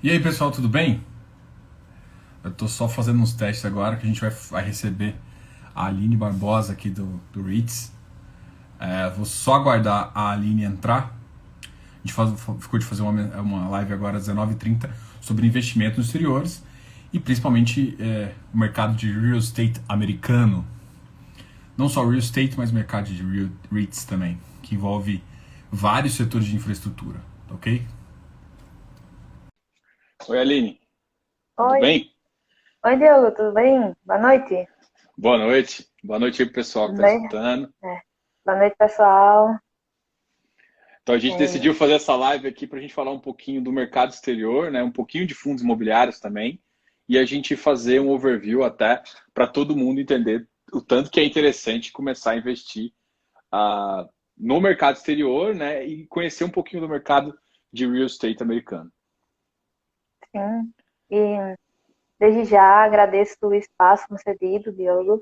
E aí, pessoal, tudo bem? Eu tô só fazendo uns testes agora que a gente vai receber a Aline Barbosa aqui do REITs. Vou só aguardar a Aline entrar. A gente ficou de fazer uma live agora às 19h30 sobre investimento nos exteriores e principalmente o mercado de real estate americano. Não só real estate, mas o mercado de REITs também, que envolve vários setores de infraestrutura, ok? Oi, Aline, tudo Oi. bem? Oi, Diogo, tudo bem? Boa noite. Boa noite. Boa noite aí pro pessoal que Tudo está bem? escutando. É. Boa noite, pessoal. Então, a gente É, decidiu fazer essa live aqui para a gente falar um pouquinho do mercado exterior, né? Um pouquinho de fundos imobiliários também, e a gente fazer um overview até para todo mundo entender o tanto que é interessante começar a investir no mercado exterior, né? E conhecer um pouquinho do mercado de real estate americano. sim. E desde já agradeço o espaço concedido, Diogo,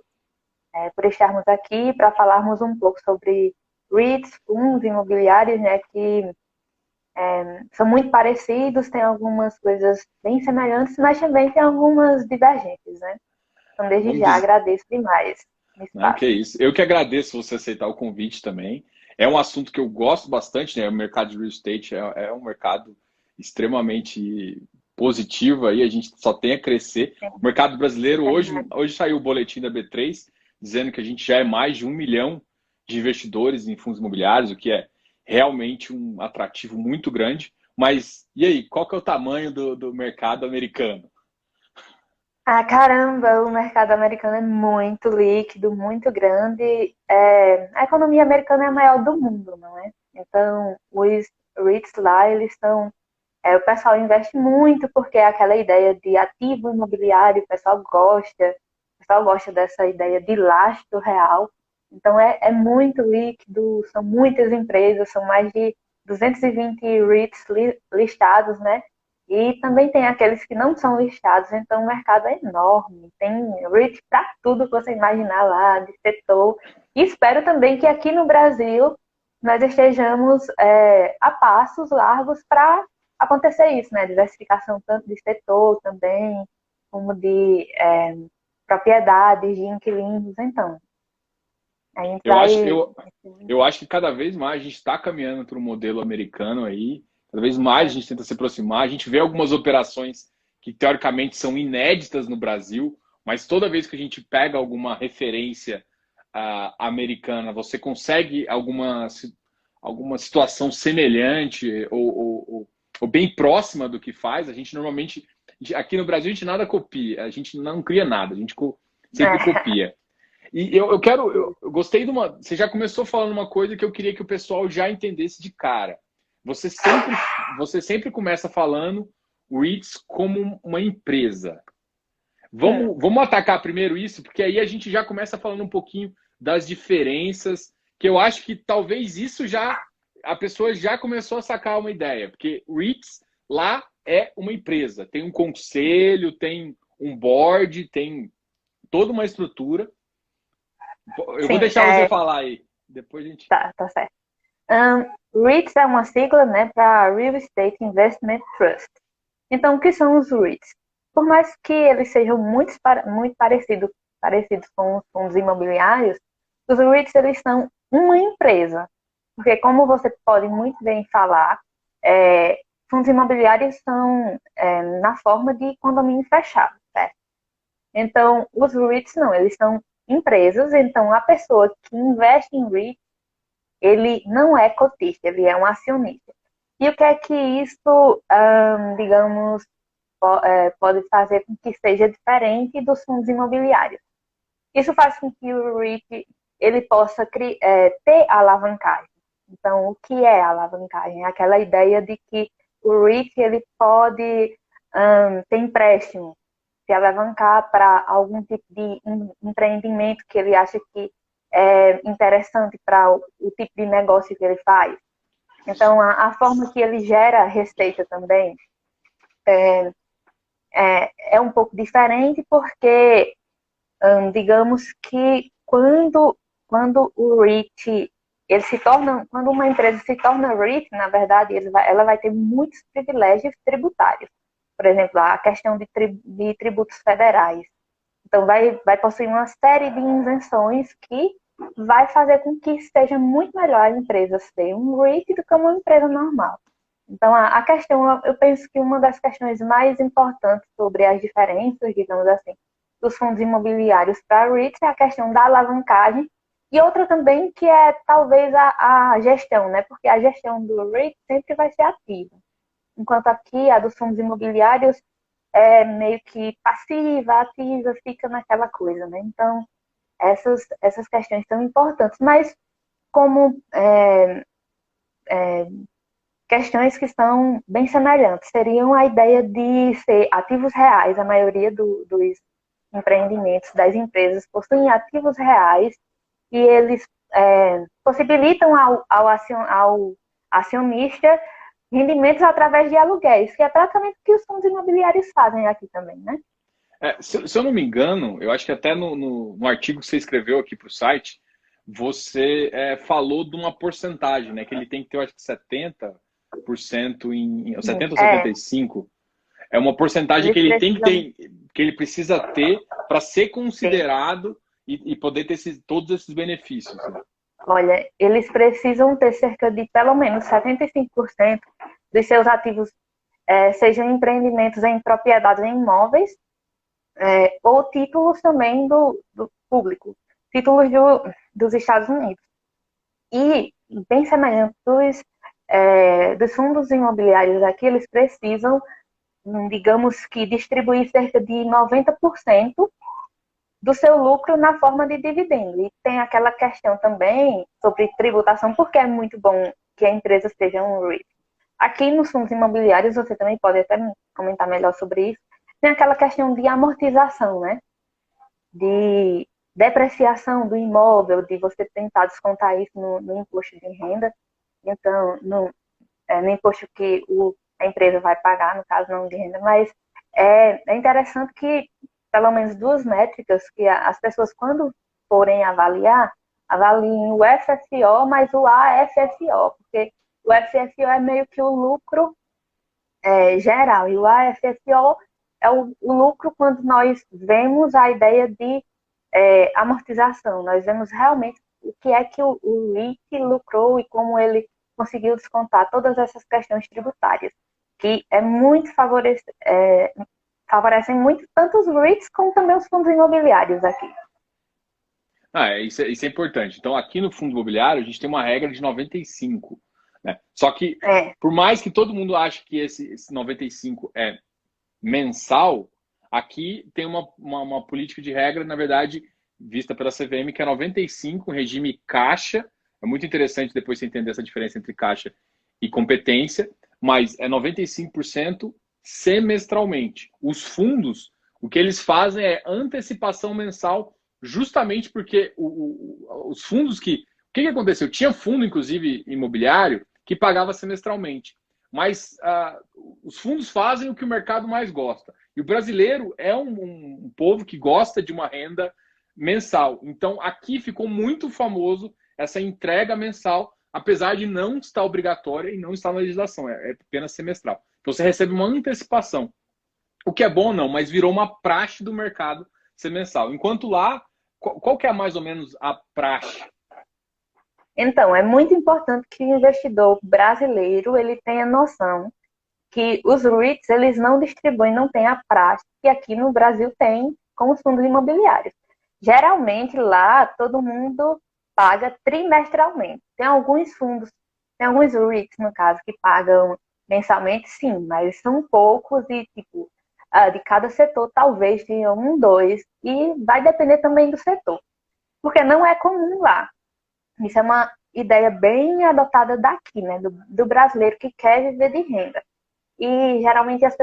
por estarmos aqui para falarmos um pouco sobre REITs, fundos imobiliários, né, que são muito parecidos, tem algumas coisas bem semelhantes, mas também tem algumas divergentes, né? Então, desde Vamos já dizer, agradeço demais o não, que espaço. é isso. Eu que agradeço você aceitar o convite também. É um assunto que eu gosto bastante, né? O mercado de real estate é um mercado extremamente positivo aí, a gente só tem a crescer. Sim, O mercado brasileiro, hoje, verdade. hoje saiu o boletim da B3 dizendo que a gente já é mais de 1 milhão de investidores em fundos imobiliários, o que é realmente um atrativo muito grande. Mas e aí, qual que é o tamanho do mercado americano? Ah, caramba, o mercado americano é muito líquido, muito grande. A economia americana é a maior do mundo, não é? Então, os REITs lá, eles estão. O pessoal investe muito porque é aquela ideia de ativo imobiliário, o pessoal gosta dessa ideia de lastro real. Então, é muito líquido, são muitas empresas, são mais de 220 REITs listados, né? E também tem aqueles que não são listados, então o mercado é enorme. Tem REIT para tudo que você imaginar lá, de setor. E espero também que aqui no Brasil nós estejamos a passos largos para acontecer isso, né? Diversificação tanto de setor também, como de propriedades, de inquilinos. Então, a gente Eu acho, vai. eu, eu acho que cada vez mais a gente está caminhando para o modelo americano aí, cada vez mais a gente tenta se aproximar. A gente vê algumas operações que teoricamente são inéditas no Brasil, mas toda vez que a gente pega alguma referência americana, você consegue alguma situação semelhante ou bem próxima do que faz. A gente normalmente, aqui no Brasil, a gente nada copia, a gente não cria nada, a gente sempre copia. E eu gostei de uma. Você já começou falando uma coisa que eu queria que o pessoal já entendesse de cara. Você sempre começa falando o REITs como uma empresa. Sim, Vamos atacar primeiro isso, porque aí a gente já começa falando um pouquinho das diferenças, que eu acho que talvez isso já a pessoa já começou a sacar uma ideia, porque o REITs lá é uma empresa, tem um conselho, tem um board, tem toda uma estrutura. Eu vou sim, deixar você falar aí. Depois a gente. tá certo. REITs é uma sigla, né, para Real Estate Investment Trust. Então, o que são os REITs? Por mais que eles sejam muito parecidos com os fundos imobiliários, os REITs eles são uma empresa. Porque, como você pode muito bem falar, fundos imobiliários são na forma de condomínio fechado, certo? Então, os REITs não, eles são empresas. Então, a pessoa que investe em REIT, ele não é cotista, ele é um acionista. E o que é que isso, digamos, pode fazer com que seja diferente dos fundos imobiliários? Isso faz com que o REIT ele possa ter alavancagem. Então, o que é alavancagem? É aquela ideia de que o REIT ele pode ter empréstimo, se alavancar para algum tipo de empreendimento que ele acha que é interessante para o tipo de negócio que ele faz. Então, a forma que ele gera receita também é um pouco diferente, porque, digamos que quando o REIT ele se torna, quando uma empresa se torna REIT, na verdade, ela vai ter muitos privilégios tributários. por exemplo, a questão de tributos federais. Então, vai possuir uma série de isenções que vai fazer com que seja muito melhor a empresa ser um REIT do que uma empresa normal. Então, a questão, eu penso que uma das questões mais importantes sobre as diferenças, digamos assim, dos fundos imobiliários para REITs é a questão da alavancagem e outra também que é talvez a gestão, né? Porque a gestão do REIT sempre vai ser ativa, enquanto aqui a dos fundos imobiliários é meio que passiva, ativa, fica naquela coisa, né? Então, essas questões são importantes, mas como questões que são bem semelhantes, seriam a ideia de ser ativos reais, a maioria dos empreendimentos das empresas possuem ativos reais e eles possibilitam ao acionista rendimentos através de aluguéis, que é praticamente o que os fundos imobiliários fazem aqui também, né? Se eu não me engano, eu acho que até no artigo que você escreveu aqui para o site, você falou de uma porcentagem, né? Que ele tem que ter, eu acho que 70% 70 ou 75%. É uma porcentagem que ele tem que ter, que ele precisa ter para ser considerado e poder ter todos esses benefícios. Né? Olha, eles precisam ter cerca de pelo menos 75% dos seus ativos sejam empreendimentos em propriedades em imóveis ou títulos também do público, títulos dos Estados Unidos. E, bem semelhante dos fundos imobiliários aqui, eles precisam, digamos que, distribuir cerca de 90% do seu lucro na forma de dividendo. E tem aquela questão também sobre tributação, porque é muito bom que a empresa seja um REIT. Aqui nos fundos imobiliários, você também pode até comentar melhor sobre isso, tem aquela questão de amortização, né? De depreciação do imóvel, de você tentar descontar isso no imposto de renda. Então, no imposto que a empresa vai pagar, no caso não de renda, mas é interessante que pelo menos duas métricas que as pessoas, quando forem avaliar, avaliem o FFO mais o AFFO, porque o FFO é meio que o lucro geral, e o AFFO é o lucro quando nós vemos a ideia de amortização, nós vemos realmente o que é que o REIT lucrou e como ele conseguiu descontar todas essas questões tributárias, que favorecem muito tanto os REITs como também os fundos imobiliários aqui. Isso é importante. Então, aqui no fundo imobiliário, a gente tem uma regra de 95. Né? Só que, por mais que todo mundo ache que esse 95 é mensal, aqui tem uma política de regra, na verdade, vista pela CVM, que é 95, regime caixa. É muito interessante depois você entender essa diferença entre caixa e competência, mas é 95% semestralmente. Os fundos, o que eles fazem é antecipação mensal, justamente porque os fundos que... O que aconteceu? Tinha fundo, inclusive, imobiliário, que pagava semestralmente. Mas os fundos fazem o que o mercado mais gosta. E o brasileiro é um povo que gosta de uma renda mensal. Então, aqui ficou muito famoso essa entrega mensal, apesar de não estar obrigatória e não estar na legislação. É apenas semestral. Então, você recebe uma antecipação. O que é bom, não, mas virou uma praxe do mercado ser mensal. Enquanto lá, qual que é mais ou menos a praxe? Então, é muito importante que o investidor brasileiro ele tenha noção que os REITs eles não distribuem, não tem a praxe que aqui no Brasil tem com os fundos imobiliários. Geralmente lá todo mundo paga trimestralmente. Tem alguns fundos, tem alguns REITs no caso que pagam mensalmente, sim, mas são poucos e tipo de cada setor talvez tenha um, dois e vai depender também do setor, porque não é comum lá. Isso é uma ideia bem adotada daqui, né, do brasileiro que quer viver de renda. E geralmente as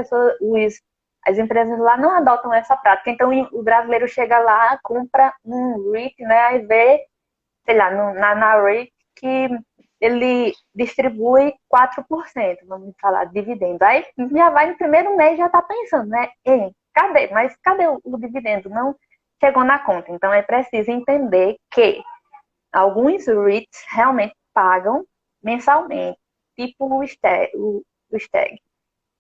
empresas lá não adotam essa prática. Então o brasileiro chega lá, compra um REIT, né, aí vê, sei lá, na REIT que ele distribui 4%, vamos falar, de dividendo. Aí já vai no primeiro mês já está pensando, né? Cadê? Mas cadê o dividendo? Não chegou na conta. Então é preciso entender que alguns REITs realmente pagam mensalmente, tipo o Steg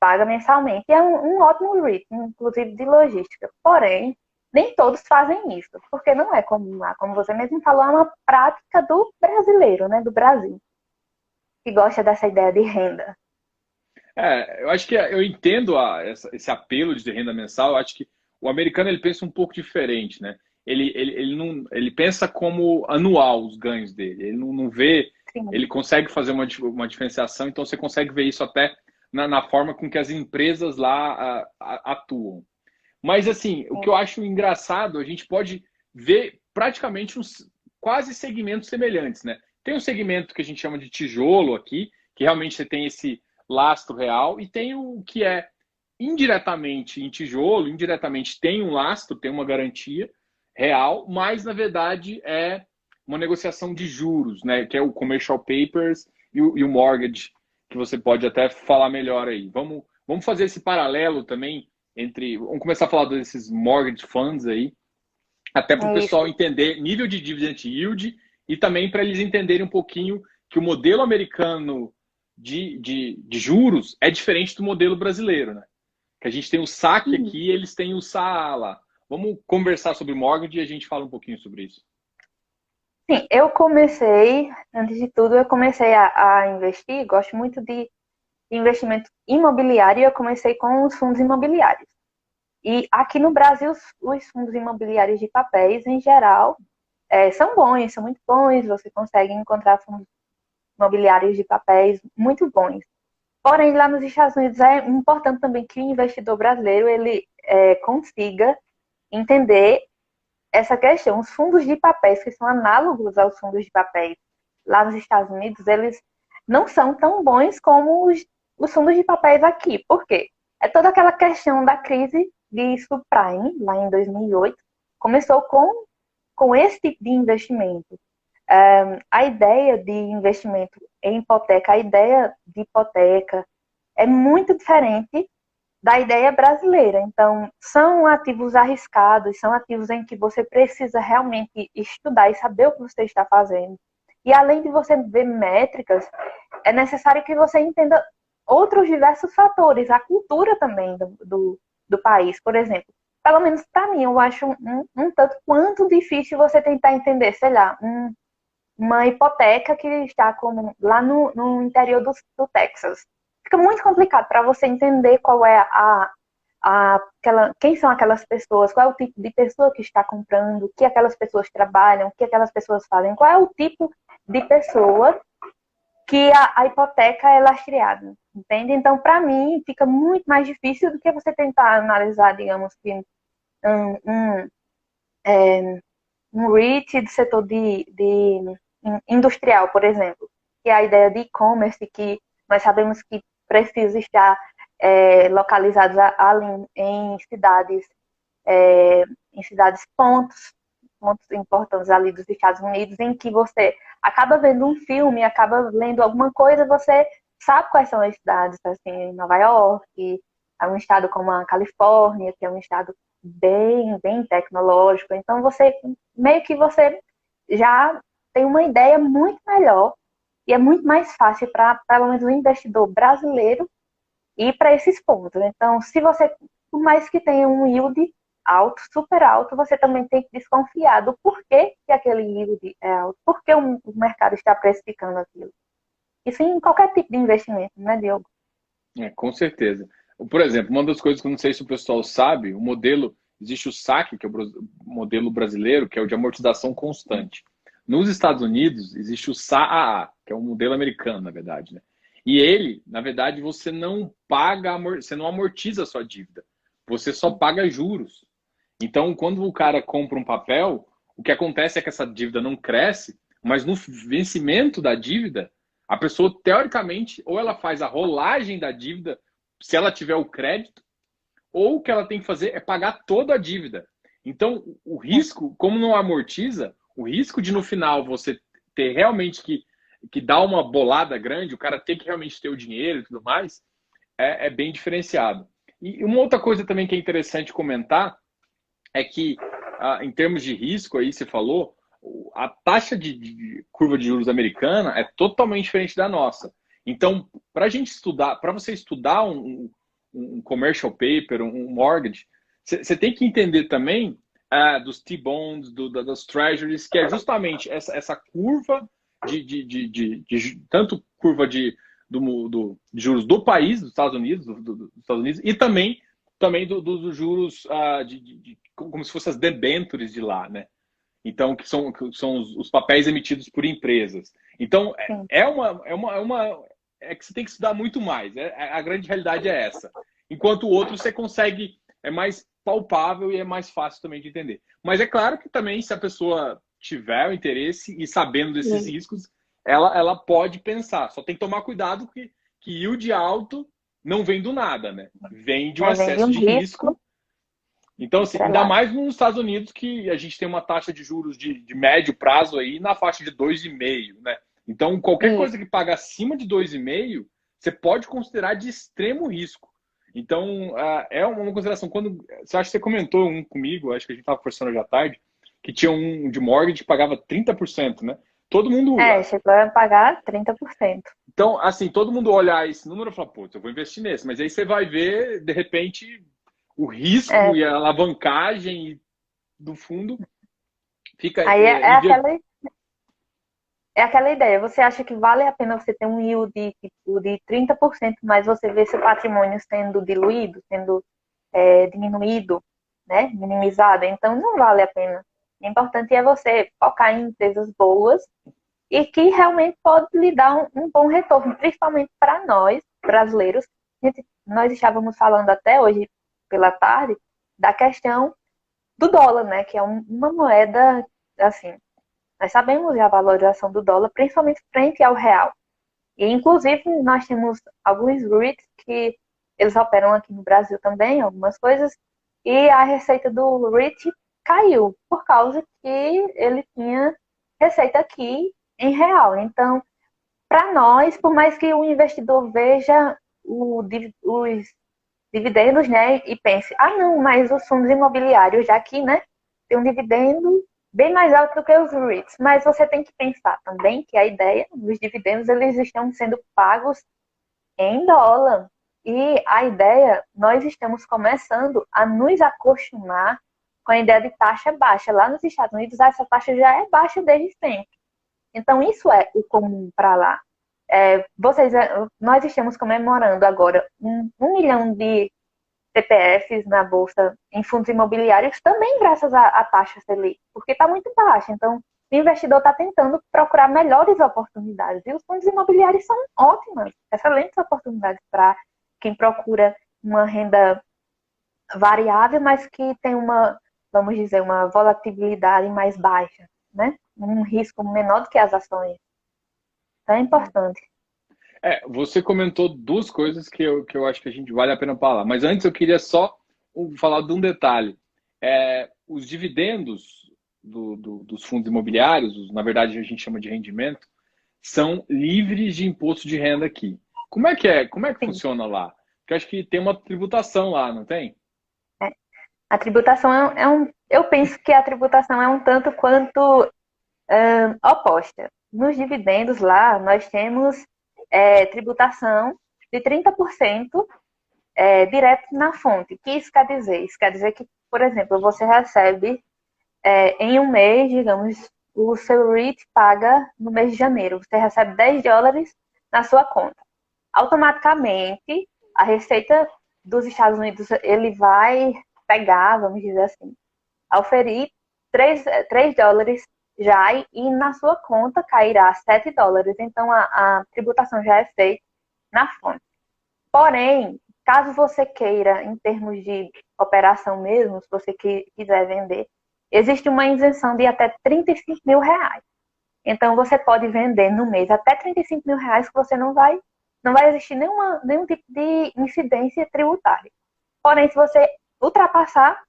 paga mensalmente. E é um ótimo REIT, inclusive de logística. Porém, nem todos fazem isso, porque não é comum lá. Como você mesmo falou, é uma prática do brasileiro, né? Do Brasil, que gosta dessa ideia de renda. Eu acho que eu entendo esse apelo de renda mensal. Eu acho que o americano ele pensa um pouco diferente, né? Ele pensa como anual os ganhos dele. Ele não vê, Sim, ele consegue fazer uma diferenciação, então você consegue ver isso até na forma com que as empresas lá atuam. Mas, assim, o que sim. eu acho engraçado, a gente pode ver praticamente uns quase segmentos semelhantes, né? Tem um segmento que a gente chama de tijolo aqui, que realmente você tem esse lastro real, e tem o que é indiretamente em tijolo, indiretamente tem um lastro, tem uma garantia real, mas na verdade é uma negociação de juros, né? Que é o commercial papers e o mortgage, que você pode até falar melhor aí. Vamos fazer esse paralelo também entre. Vamos começar a falar desses mortgage funds aí, até para o pessoal Isso. entender nível de dividend yield e também para eles entenderem um pouquinho que o modelo americano de juros é diferente do modelo brasileiro, né? Que a gente tem o saque Uhum. aqui e eles têm o SA lá. Vamos conversar sobre mortgage e a gente fala um pouquinho sobre isso. Sim, eu comecei, antes de tudo, eu comecei a investir, gosto muito de investimento imobiliário, e eu comecei com os fundos imobiliários. E aqui no Brasil, os fundos imobiliários de papéis, em geral, são bons, são muito bons, você consegue encontrar fundos imobiliários de papéis muito bons. Porém, lá nos Estados Unidos é importante também que o investidor brasileiro ele consiga entender essa questão. Os fundos de papéis, que são análogos aos fundos de papéis lá nos Estados Unidos, eles não são tão bons como os fundos de papéis aqui. Por quê? É toda aquela questão da crise de subprime, lá em 2008, começou com esse tipo de investimento. A ideia de investimento em hipoteca, a ideia de hipoteca é muito diferente da ideia brasileira. Então, são ativos arriscados, são ativos em que você precisa realmente estudar e saber o que você está fazendo. E além de você ver métricas, é necessário que você entenda outros diversos fatores, a cultura também do país, por exemplo. Pelo menos para mim, eu acho um tanto quanto difícil você tentar entender, sei lá, uma hipoteca que está como lá no interior do Texas. Fica muito complicado para você entender qual é quem são aquelas pessoas, qual é o tipo de pessoa que está comprando, o que aquelas pessoas trabalham, o que aquelas pessoas fazem, qual é o tipo de pessoa que a hipoteca é lastreada, entende? Então, para mim, fica muito mais difícil do que você tentar analisar, digamos que um, um, é, um REIT do setor de industrial, por exemplo, que é a ideia de e-commerce, que nós sabemos que precisa estar localizados ali em cidades pontos importantes ali dos Estados Unidos, em que você acaba vendo um filme, acaba lendo alguma coisa, você sabe quais são as cidades, assim, Nova York, é um estado como a Califórnia, que é um estado bem tecnológico. Então meio que você já tem uma ideia muito melhor e é muito mais fácil para, pelo menos, o investidor brasileiro ir para esses pontos. Então, se você, por mais que tenha um yield alto, super alto, você também tem que desconfiar do porquê que aquele yield é alto, porque o mercado está precificando aquilo. Isso em qualquer tipo de investimento, né, Diogo? Com certeza. Por exemplo, uma das coisas que eu não sei se o pessoal sabe, o modelo, existe o SAC, que é o modelo brasileiro, que é o de amortização constante. Nos Estados Unidos, existe o SAA, que é um modelo americano, na verdade, né? E ele, na verdade, você não paga, você não amortiza a sua dívida. Você só paga juros. Então, quando o cara compra um papel, o que acontece é que essa dívida não cresce, mas no vencimento da dívida, a pessoa, teoricamente, ou ela faz a rolagem da dívida, se ela tiver o crédito, ou o que ela tem que fazer é pagar toda a dívida. Então, o risco, como não amortiza, o risco de no final você ter realmente que dar uma bolada grande, o cara ter que realmente ter o dinheiro e tudo mais, é bem diferenciado. E uma outra coisa também que é interessante comentar é que, em termos de risco, aí você falou, a taxa de curva de juros americana é totalmente diferente da nossa. Então, para a gente estudar, para você estudar um commercial paper, um mortgage, você tem que entender também dos T-bonds, das treasuries, que é justamente essa curva tanto curva de juros do país, dos Estados Unidos, dos Estados Unidos, e também dos juros como se fossem as debêntures de lá, né? Então, que são os papéis emitidos por empresas. Então, Sim. é que você tem que estudar muito mais. A grande realidade é essa. Enquanto o outro você consegue, é mais palpável e é mais fácil também de entender. Mas é claro que também, se a pessoa tiver o interesse e sabendo desses riscos, ela pode pensar. Só tem que tomar cuidado que yield alto não vem do nada, né? Vem de um Vem de excesso um de risco risco. Então, assim, ainda atrelado. mais nos Estados Unidos, que a gente tem uma taxa de juros de médio prazo aí na faixa de 2,5, né? Então, qualquer coisa Isso. que paga acima de 2,5, você pode considerar de extremo risco. Então, é uma consideração. Quando você acha que você comentou um comigo, acho que a gente estava conversando hoje à tarde, que tinha um de mortgage que pagava 30%, né? Todo mundo. Chegou a pagar 30%. Então, assim, todo mundo olhar esse número e falar, pô, eu vou investir nesse. Mas aí você vai ver, de repente, o risco É, e a alavancagem do fundo fica aí é aquela ideia. Você acha que vale a pena você ter um yield tipo, de 30%, mas você vê seu patrimônio sendo diluído, sendo diminuído, né? Minimizado? Então, não vale a pena. O importante é você focar em empresas boas e que realmente pode lhe dar um bom retorno, principalmente para nós, brasileiros. Nós estávamos falando até hoje pela tarde da questão do dólar, né? Que é uma moeda, assim, nós sabemos a valorização do dólar, principalmente frente ao real. E, inclusive, nós temos alguns REITs que eles operam aqui no Brasil também, algumas coisas, e a receita do REIT caiu, por causa que ele tinha receita aqui em real. Então, para nós, por mais que o investidor veja os dividendos, né, e pense, não, mas os fundos imobiliários já aqui, né, tem um dividendo bem mais alto do que os REITs. Mas você tem que pensar também que a ideia dos dividendos, eles estão sendo pagos em dólar. E a ideia, nós estamos começando a nos acostumar com a ideia de taxa baixa. Lá nos Estados Unidos, essa taxa já é baixa desde sempre. Então, isso é o comum para lá. Nós estamos comemorando agora 1 milhão de CPFs na Bolsa em fundos imobiliários, também graças à taxa Selic, porque está muito baixa. Então, o investidor está tentando procurar melhores oportunidades. E os fundos imobiliários são ótimas, excelentes oportunidades para quem procura uma renda variável, mas que tem vamos dizer, uma volatilidade mais baixa, né? Um risco menor do que as ações. Então, é importante. Você comentou duas coisas que eu acho que a gente vale a pena falar. Mas antes eu queria só falar de um detalhe. Os dividendos dos fundos imobiliários, na verdade a gente chama de rendimento, são livres de imposto de renda aqui. Como é que é? Como é que Sim. funciona lá? Porque eu acho que tem uma tributação lá, não tem? É. A tributação eu penso que a tributação é um tanto quanto oposta. Nos dividendos lá, nós temos tributação de 30% direto na fonte. O que isso quer dizer? Isso quer dizer que, por exemplo, você recebe em um mês, digamos, o seu REIT paga no mês de janeiro. Você recebe US$ 10 na sua conta. Automaticamente, a Receita dos Estados Unidos, ele vai pegar, vamos dizer assim, oferir $3 já e na sua conta cairá US$ 7. Então, a tributação já é feita na fonte. Porém, caso você queira, em termos de operação mesmo, se você quiser vender, existe uma isenção de até R$ 35.000. Então, você pode vender no mês até R$ 35.000 que você não vai existir nenhum tipo de incidência tributária. Porém, se você ultrapassar,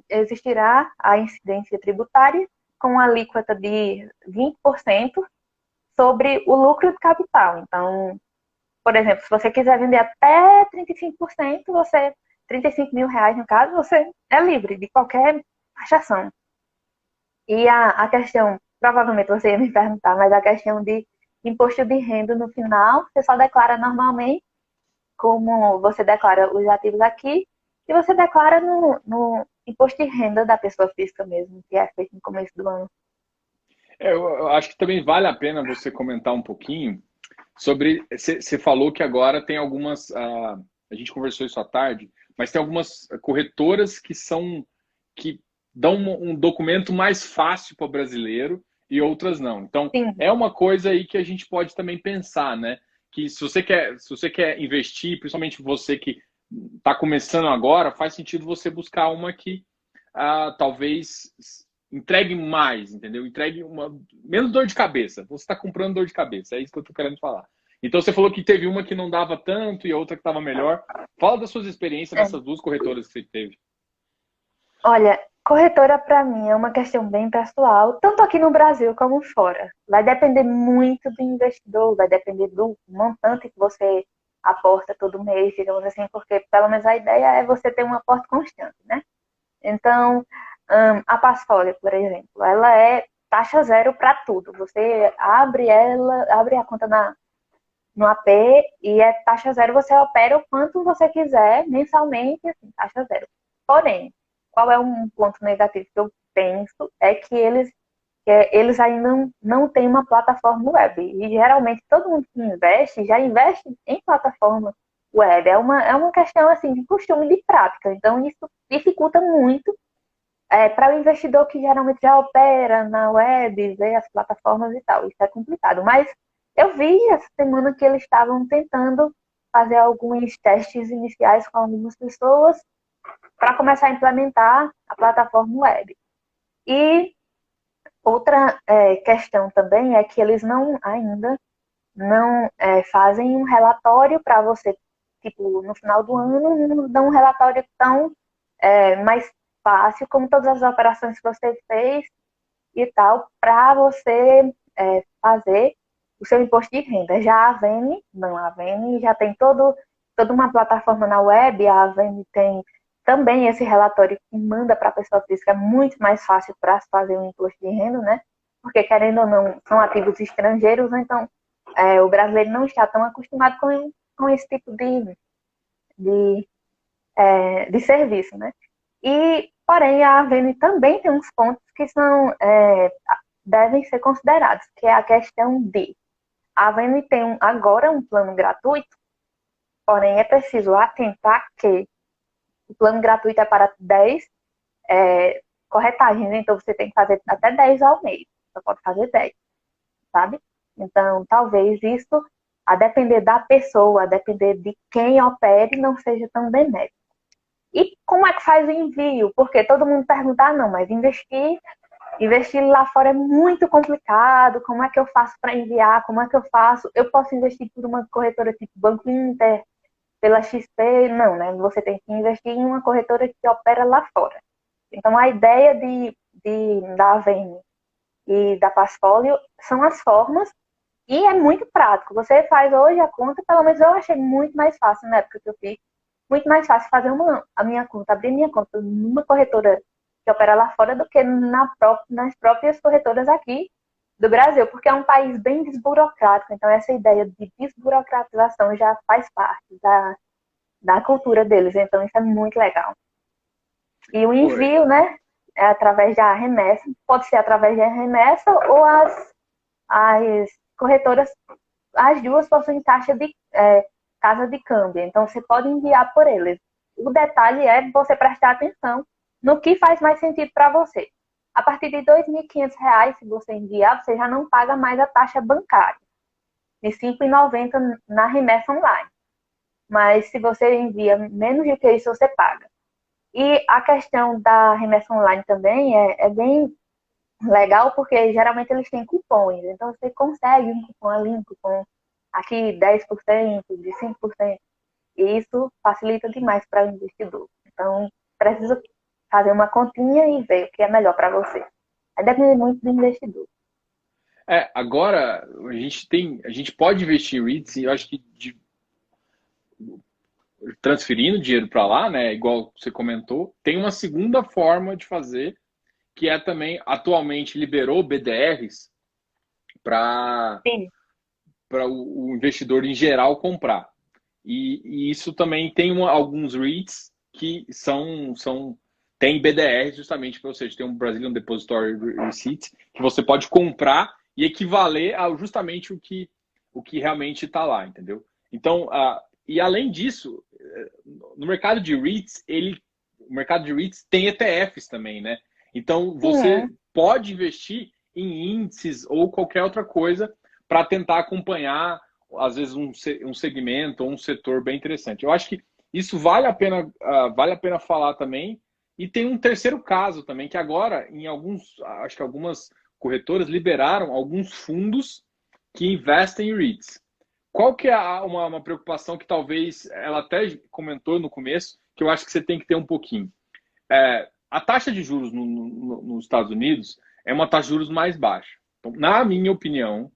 existirá a incidência tributária com a alíquota de 20% sobre o lucro de capital. Então, por exemplo, se você quiser vender até 35%, R$ 35.000 no caso, você é livre de qualquer taxação. E a questão, provavelmente você ia me perguntar, mas a questão de imposto de renda no final, você só declara normalmente como você declara os ativos aqui e você declara no imposto de renda da pessoa física mesmo, que é feito no começo do ano. Eu acho que também vale a pena você comentar um pouquinho sobre. Você falou que agora tem algumas. A gente conversou isso à tarde, mas tem algumas corretoras que dão um documento mais fácil para o brasileiro e outras não. Então, Sim, é uma coisa aí que a gente pode também pensar, né? Que se você quer investir, principalmente você que está começando agora, faz sentido você buscar uma que talvez entregue mais, entendeu? Entregue menos dor de cabeça. Você está comprando dor de cabeça, é isso que eu estou querendo falar. Então você falou que teve uma que não dava tanto e a outra que estava melhor. Fala das suas experiências é. nessas duas corretoras que você teve. Olha, corretora para mim é uma questão bem pessoal, tanto aqui no Brasil como fora. Vai depender muito do investidor, vai depender do montante que você aporta todo mês, digamos assim, porque pelo menos a ideia é você ter um aporte constante, né? Então, a Passfolio, por exemplo, ela é taxa zero para tudo. Você abre ela, abre a conta no AP e é taxa zero, você opera o quanto você quiser mensalmente, assim, taxa zero. Porém, qual é um ponto negativo que eu penso é que eles ainda não têm uma plataforma web. E geralmente todo mundo que investe já investe em plataforma web. É uma questão assim de costume de prática. Então isso dificulta muito para o investidor que geralmente já opera na web, vê as plataformas e tal. Isso é complicado. Mas eu vi essa semana que eles estavam tentando fazer alguns testes iniciais com algumas pessoas para começar a implementar a plataforma web. E outra questão também é que eles ainda não fazem um relatório para você, tipo, no final do ano, não dão um relatório tão mais fácil como todas as operações que você fez e tal, para você fazer o seu imposto de renda. Já a Avene, não, a Avene já tem toda uma plataforma na web, a Avene tem também esse relatório que manda para a pessoa física, é muito mais fácil para fazer o imposto de renda, né? Porque, querendo ou não, são ativos estrangeiros, então o brasileiro não está tão acostumado com esse tipo de, de serviço, né? E, porém, a Avene também tem uns pontos que devem ser considerados, que é a questão de a Avene tem agora um plano gratuito, porém é preciso atentar que o plano gratuito é para 10 corretagens, então você tem que fazer até 10 ao mês, só pode fazer 10, sabe? Então, talvez isso, a depender da pessoa, a depender de quem opere, não seja tão benéfico. E como é que faz o envio? Porque todo mundo pergunta, não, mas investir lá fora é muito complicado, como é que eu faço para enviar, como é que eu faço? Eu posso investir por uma corretora tipo Banco Inter, pela XP? Não, né? Você tem que investir em uma corretora que opera lá fora. Então, a ideia da Avene e da Passfolio são as formas e é muito prático. Você faz hoje a conta, pelo menos eu achei muito mais fácil na época que eu fiz, muito mais fácil fazer a minha conta, abrir minha conta numa corretora que opera lá fora do que nas próprias corretoras aqui do Brasil, porque é um país bem desburocrático. Então, essa ideia de desburocratização já faz parte da cultura deles. Então, isso é muito legal. E o Oi. envio, né, é através da remessa, pode ser através da remessa ou as corretoras, as duas possuem taxa de casa de câmbio, então você pode enviar por eles. O detalhe é você prestar atenção no que faz mais sentido para você. A partir de R$ 2.500, se você enviar, você já não paga mais a taxa bancária, de R$ 5,90 na remessa online. Mas se você envia menos do que isso, você paga. E a questão da remessa online também é bem legal, porque geralmente eles têm cupons. Então você consegue um cupom ali, um cupom aqui 10%, de 5%. E isso facilita demais para o investidor. Então, precisa fazer uma continha e ver o que é melhor para você. Aí depende muito do investidor. Agora a gente pode investir em REITs e eu acho que transferindo dinheiro para lá, né, igual você comentou, tem uma segunda forma de fazer, que é também, atualmente liberou BDRs para Sim. o investidor em geral comprar. E isso também tem alguns REITs que tem BDR justamente para você. Tem um Brazilian Depository Receipt que você pode comprar e equivaler a justamente o que realmente está lá, entendeu? Então, e além disso, no mercado de REITs, o mercado de REITs tem ETFs também, né? Então, você Sim, pode investir em índices ou qualquer outra coisa para tentar acompanhar, às vezes, um segmento ou um setor bem interessante. Eu acho que isso vale a pena falar também. E tem um terceiro caso também, que agora, acho que algumas corretoras liberaram alguns fundos que investem em REITs. Qual que é uma preocupação que talvez ela até comentou no começo, que eu acho que você tem que ter um pouquinho? A taxa de juros nos Estados Unidos é uma taxa de juros mais baixa. Então, na minha opinião,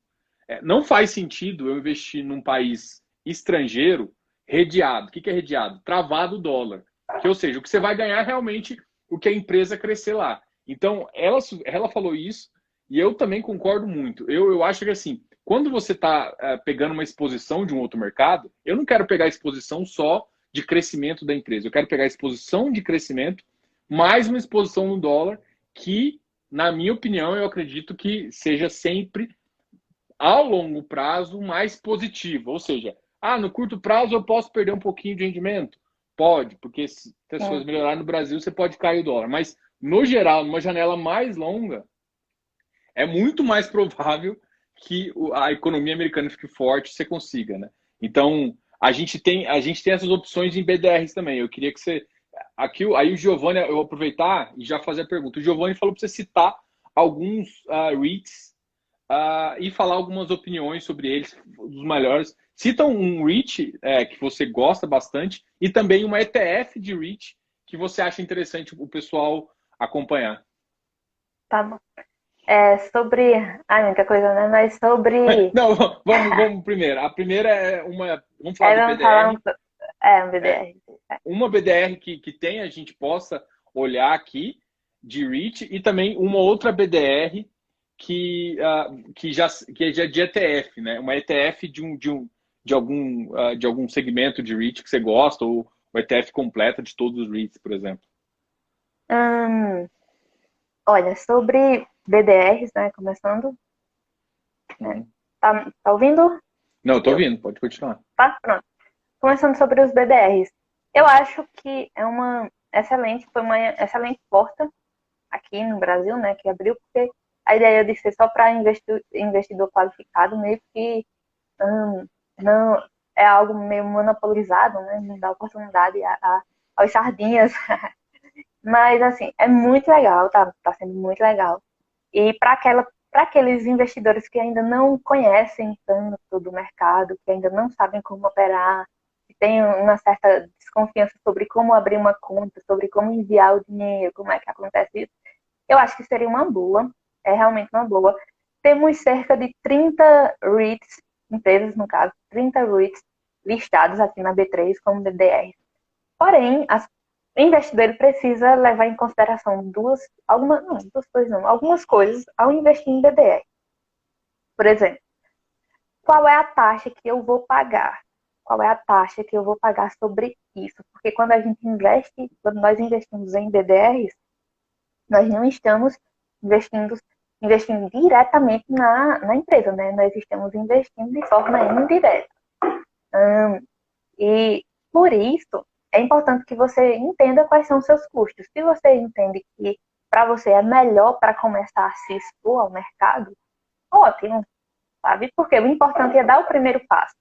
não faz sentido eu investir num país estrangeiro redeado. O que é redeado? Travado o dólar. Ou seja, o que você vai ganhar realmente o que a empresa crescer lá. Então, ela falou isso e eu também concordo muito. Eu acho que assim, quando você está pegando uma exposição de um outro mercado, eu não quero pegar a exposição só de crescimento da empresa. Eu quero pegar a exposição de crescimento mais uma exposição no dólar que, na minha opinião, eu acredito que seja sempre ao longo prazo mais positiva. Ou seja, no curto prazo eu posso perder um pouquinho de rendimento? Pode, porque se as coisas sim. melhorarem no Brasil, você pode cair o dólar. Mas, no geral, numa janela mais longa, é muito mais provável que a economia americana fique forte e você consiga, né? Então, a gente tem essas opções em BDRs também. Eu queria que você. Aqui, aí o Giovanni, eu vou aproveitar e já fazer a pergunta. O Giovanni falou para você citar alguns REITs e falar algumas opiniões sobre eles, dos melhores. Cita um REIT que você gosta bastante e também uma ETF de REIT que você acha interessante o pessoal acompanhar. Tá bom. Sobre. Ai, muita coisa, né? Mas sobre. Não, vamos primeiro. A primeira é uma. Vamos falar de Vamos falar BDR. um É, BDR. uma BDR que tem, a gente possa olhar aqui de REIT e também uma outra BDR que já é de ETF, né? Uma ETF de algum segmento de REIT que você gosta, ou o ETF completa de todos os REITs, por exemplo. Hum, olha, sobre BDRs, né? Começando, né? Uhum. Tá ouvindo? Não, eu tô Eu, ouvindo, pode continuar. tá? Pronto. Começando sobre os BDRs. Eu acho que foi uma excelente porta aqui no Brasil, né? Que abriu, porque a ideia de ser só para investidor qualificado meio que não é algo meio monopolizado, né? Não dá oportunidade aos sardinhas. Mas, assim, é muito legal, tá sendo muito legal. E para aqueles investidores que ainda não conhecem tanto do mercado, que ainda não sabem como operar, que têm uma certa desconfiança sobre como abrir uma conta, sobre como enviar o dinheiro, como é que acontece isso, eu acho que seria uma boa, é realmente uma boa. Temos cerca de 30 REITs, empresas no caso, 30 REITs listados aqui na B3 como BDR. Porém, o investidor precisa levar em consideração algumas coisas ao investir em BDR. Por exemplo, qual é a taxa que eu vou pagar? Qual é a taxa que eu vou pagar sobre isso? Porque quando nós investimos em BDRs, nós não estamos investindo, investindo diretamente na empresa, né? Nós estamos investindo de forma indireta. E por isso é importante que você entenda quais são os seus custos. Se você entende que para você é melhor para começar a se expor ao mercado, ótimo, sabe? Porque o importante é dar o primeiro passo.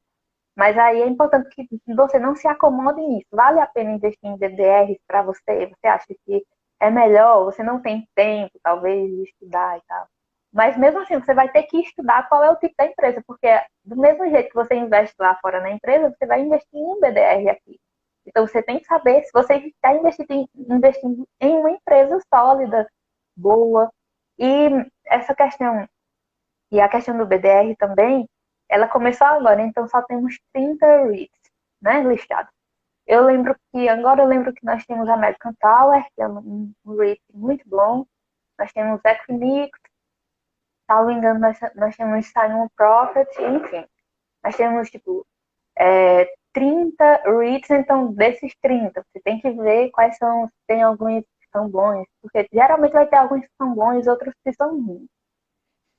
Mas aí é importante que você não se acomode nisso. Vale a pena investir em BDRs para você? Você acha que é melhor? Você não tem tempo, talvez, de estudar e tal. Mas mesmo assim, você vai ter que estudar qual é o tipo da empresa, porque do mesmo jeito que você investe lá fora na empresa, você vai investir em um BDR aqui. Então você tem que saber se você está investindo em uma empresa sólida, boa. E essa questão, e a questão do BDR também, ela começou agora, então só temos 30 REITs, né, listados. Agora eu lembro que nós temos American Tower, que é um REIT muito bom. Nós temos Equinix, salvo engano, nós temos Simon Profit, enfim. Nós temos, tipo, 30 REITs, então desses 30, você tem que ver quais são, se tem alguns que são bons, porque geralmente vai ter alguns que são bons, outros que são ruins.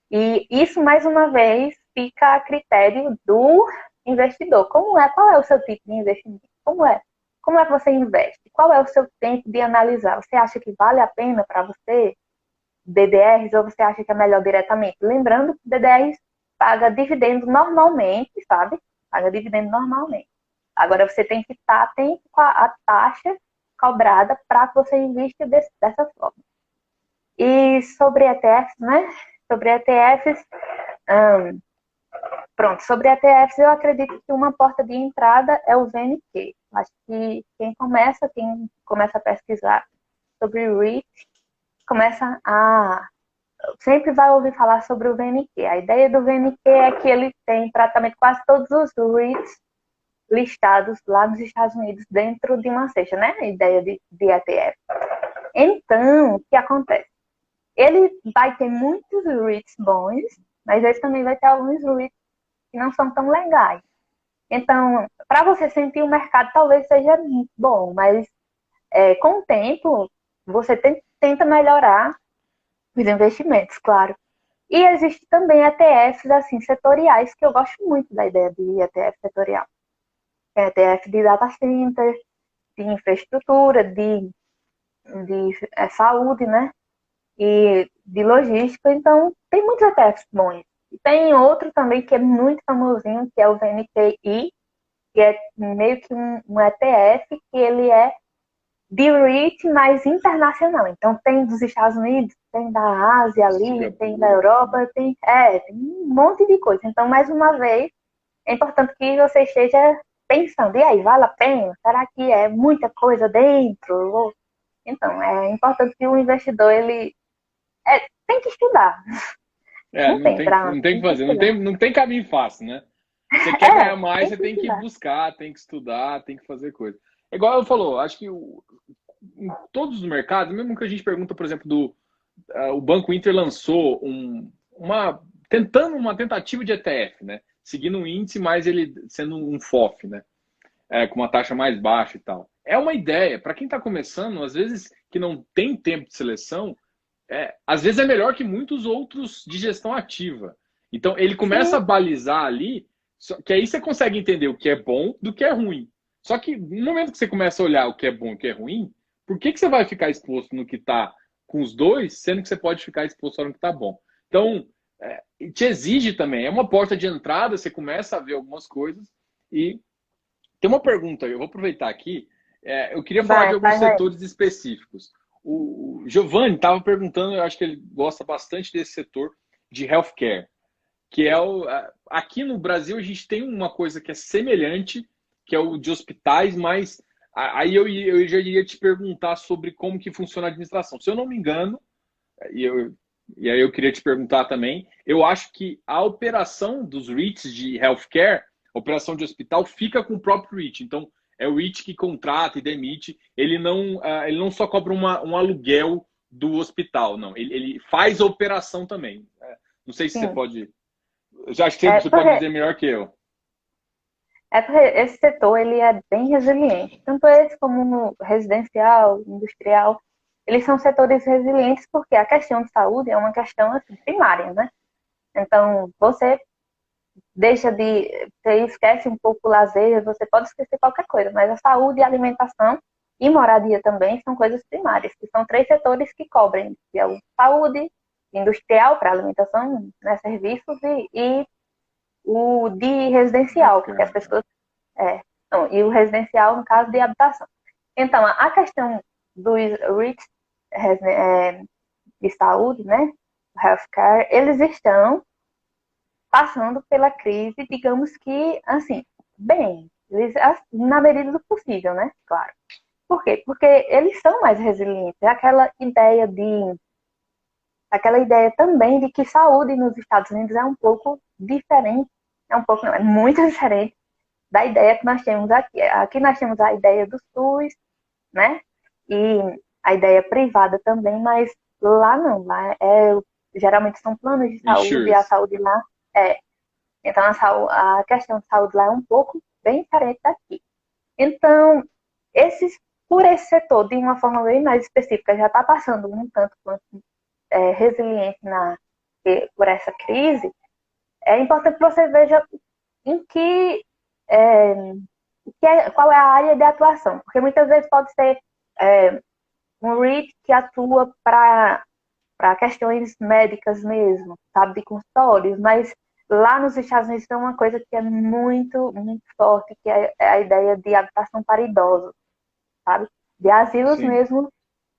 E isso, mais uma vez, fica a critério do investidor. Qual é o seu tipo de investimento? Como é que você investe? Qual é o seu tempo de analisar? Você acha que vale a pena para você DDRs ou você acha que é melhor diretamente? Lembrando que DDRs paga dividendo normalmente, sabe? Paga dividendo normalmente. Agora você tem que estar atento com a taxa cobrada para que você invista dessa forma. E sobre ETFs, né? Sobre ETFs, pronto, sobre ETFs eu acredito que uma porta de entrada é o VNQ. Acho que quem começa a pesquisar sobre REIT, sempre vai ouvir falar sobre o VNQ. A ideia do VNQ é que ele tem praticamente quase todos os REITs listados lá nos Estados Unidos dentro de uma cesta, né? A ideia de ETF. Então, o que acontece? Ele vai ter muitos REITs bons, mas ele também vai ter alguns REITs que não são tão legais. Então, para você sentir o mercado, talvez seja bom, mas com o tempo, você tenta melhorar os investimentos, claro. E existe também ETFs assim, setoriais, que eu gosto muito da ideia de ETF setorial. ETF de data center, de infraestrutura, de saúde, né? E de logística. Então, tem muitos ETFs bons. E tem outro também que é muito famosinho, que é o VNTI, que é meio que um ETF que ele é de REIT mais internacional. Então, tem dos Estados Unidos, tem da Ásia ali, Singapura. tem da Europa, tem um monte de coisa. Então, mais uma vez, é importante que você esteja pensando, e aí, vale a pena? Será que é muita coisa dentro? Então, é importante que o investidor, ele tem que estudar. Não tem pra Não onde, tem que tem que fazer, estudar. não tem caminho fácil, né? Você quer ganhar mais, Tem você que tem que estudar. buscar, tem que estudar, tem que fazer coisa. É igual eu falou, acho que em todos os mercados, mesmo que a gente pergunta, por exemplo, o Banco Inter lançou tentando uma tentativa de ETF, né? Seguindo um índice, mas ele sendo um FOF, né? Com uma taxa mais baixa e tal. É uma ideia. Para quem está começando, às vezes que não tem tempo de seleção, às vezes é melhor que muitos outros de gestão ativa. Então, ele começa Sim, a balizar ali, que aí você consegue entender o que é bom do que é ruim. Só que no momento que você começa a olhar o que é bom e o que é ruim, por que você vai ficar exposto no que está com os dois, sendo que você pode ficar exposto só no que está bom? Então, te exige também. É uma porta de entrada, você começa a ver algumas coisas. E tem uma pergunta, eu vou aproveitar aqui. Eu queria falar de alguns faz aí. setores específicos. O Giovanni estava perguntando, eu acho que ele gosta bastante desse setor de healthcare, que é aqui no Brasil a gente tem uma coisa que é semelhante, que é o de hospitais, mas aí eu já iria te perguntar sobre como que funciona a administração. Se eu não me engano, e, eu, e aí eu queria te perguntar também, eu acho que a operação dos REITs de healthcare, a operação de hospital, fica com o próprio REIT. Então, é o REIT que contrata e demite. Ele não só cobra um aluguel do hospital, não. Ele faz a operação também. Não sei se você Sim. pode. Eu acho que É você pode porque, dizer melhor que eu. esse setor ele é bem resiliente. Tanto esse como o residencial, industrial, eles são setores resilientes porque a questão de saúde é uma questão assim, primária, né? Então, você esquece um pouco o lazer, você pode esquecer qualquer coisa, mas a saúde, a alimentação e moradia também são coisas primárias, que são três setores que cobrem, que é o saúde, industrial para alimentação, né, serviços e o de residencial, porque as Healthcare. pessoas não, e o residencial no caso de habitação. Então, a questão dos REITs de saúde, né, healthcare, eles estão passando pela crise, digamos que, assim, bem, na medida do possível, né? Claro. Por quê? Porque eles são mais resilientes. É aquela ideia também de que saúde nos Estados Unidos é um pouco diferente, não, é muito diferente da ideia que nós temos aqui. Aqui nós temos a ideia do SUS, né? E a ideia privada também, mas lá não, geralmente são planos de saúde, e a Insurance. saúde lá é então, a questão de saúde lá é um pouco bem diferente daqui. Então, por esse setor, de uma forma bem mais específica, já está passando um tanto quanto resiliente por essa crise, é importante que você veja em qual é a área de atuação, porque muitas vezes pode ser um REIT que atua para questões médicas mesmo, sabe, de consultórios, mas lá nos Estados Unidos tem uma coisa que é muito, muito forte, que é a ideia de habitação para idosos, sabe? De asilos Sim. mesmo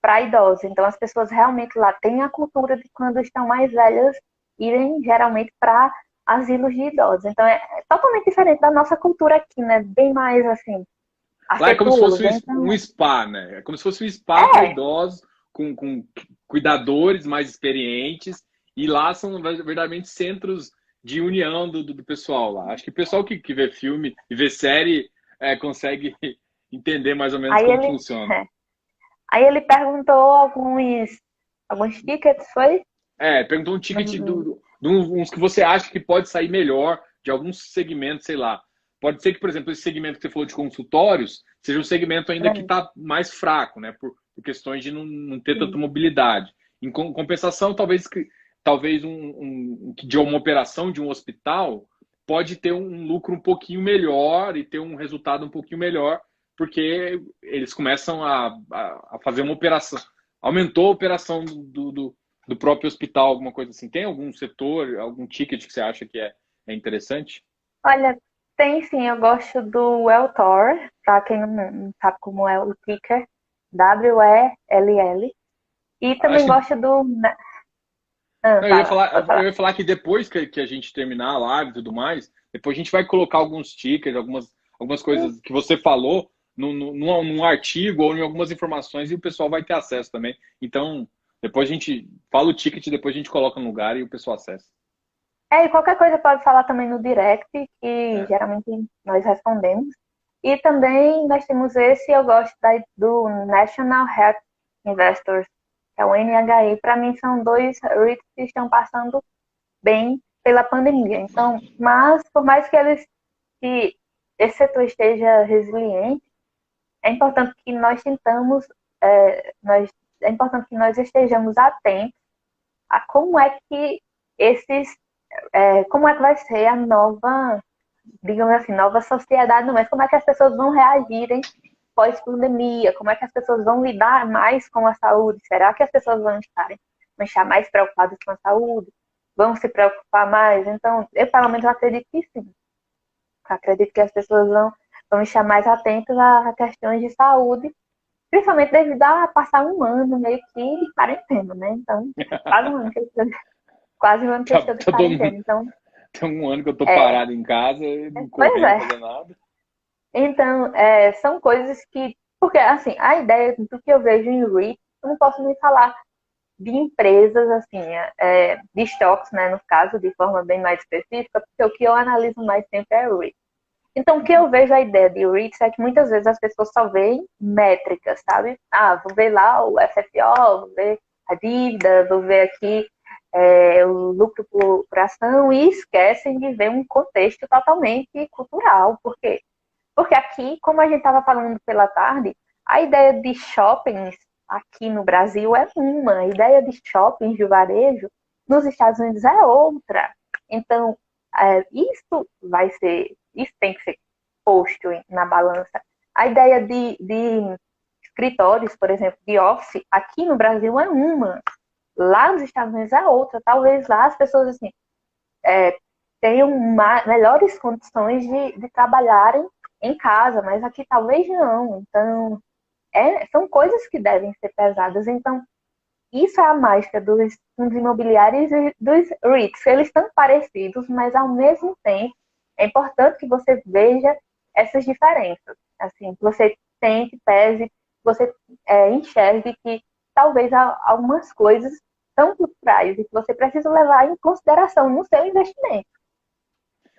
para idosos. Então, as pessoas realmente lá têm a cultura de quando estão mais velhas irem geralmente para asilos de idosos. Então, é totalmente diferente da nossa cultura aqui, né? Bem mais, assim, Lá é como se afetuoso. fosse Então, um spa, né? É como se fosse um spa para é, idosos, com cuidadores mais experientes. E lá são verdadeiramente centros de união do pessoal lá. Acho que o pessoal que vê filme e vê série consegue entender mais ou menos aí como ele, funciona. aí ele perguntou alguns tickets, foi? Perguntou um ticket uns que você acha que pode sair melhor de alguns segmentos, sei lá. Pode ser que, por exemplo, esse segmento que você falou de consultórios seja um segmento ainda que está mais fraco, né? Por questões de não ter tanta Sim. mobilidade. Em compensação, talvez de uma operação de um hospital pode ter um lucro um pouquinho melhor e ter um resultado um pouquinho melhor, porque eles começam a fazer uma operação. Aumentou a operação do próprio hospital, alguma coisa assim. Tem algum setor, algum ticket que você acha que é interessante? Olha, tem sim, eu gosto do Welltor, para quem não sabe como é o ticker, WELL. E também Acho que gosto do. não, Pode eu falar. ia falar que depois que a gente terminar a live e tudo mais, depois a gente vai colocar alguns tickets, algumas coisas que você falou num artigo ou em algumas informações e o pessoal vai ter acesso também. Então, depois a gente fala o ticket, depois a gente coloca no lugar e o pessoal acessa. E qualquer coisa pode falar também no direct, que É. geralmente nós respondemos. E também nós temos eu gosto do National Health Investors, que é o NHI. Para mim são dois REITs que estão passando bem pela pandemia. Então, mas por mais que esse setor esteja resiliente, é importante que nós tentamos, é, nós, é importante que nós estejamos atentos a como é que como é que vai ser a nova, digamos assim, nova sociedade, não, mas como é que as pessoas vão reagirem pós-pandemia, como é que as pessoas vão lidar mais com a saúde, será que as pessoas vão estar mais preocupadas com a saúde, vão se preocupar mais? Então, eu pelo menos acredito que sim, acredito que as pessoas vão estar mais atentas a questões de saúde, principalmente devido a passar um ano meio que de quarentena, né? Então, quase um ano que eu estou, quase um ano que eu estou de Todo mundo, quarentena. Então, tem um ano que eu tô é, parado em casa, não pois correndo, é. fazer nada. Então, são coisas que. Porque, assim, a ideia do que eu vejo em REIT, eu não posso nem falar de empresas, assim, de estoques, né, no caso, de forma bem mais específica, porque o que eu analiso mais sempre é REIT. Então, o que eu vejo a ideia de REITs é que muitas vezes as pessoas só veem métricas, sabe? Ah, vou ver lá o FFO, vou ver a dívida, vou ver aqui o lucro por ação e esquecem de ver um contexto totalmente cultural. Por quê? Porque aqui, como a gente estava falando pela tarde, a ideia de shoppings aqui no Brasil é uma, a ideia de shoppings de varejo nos Estados Unidos é outra. Então, isso tem que ser posto na balança. A ideia de escritórios, por exemplo, de office, aqui no Brasil é uma, lá nos Estados Unidos é outra. Talvez lá as pessoas assim, tenham melhores condições de trabalharem em casa, mas aqui talvez não. Então, são coisas que devem ser pesadas. Então, isso é a mágica dos fundos imobiliários e dos REITs. Eles estão parecidos, mas ao mesmo tempo é importante que você veja essas diferenças. Assim, que você tente, pese, você enxergue que talvez algumas coisas são culturais e que você precisa levar em consideração no seu investimento.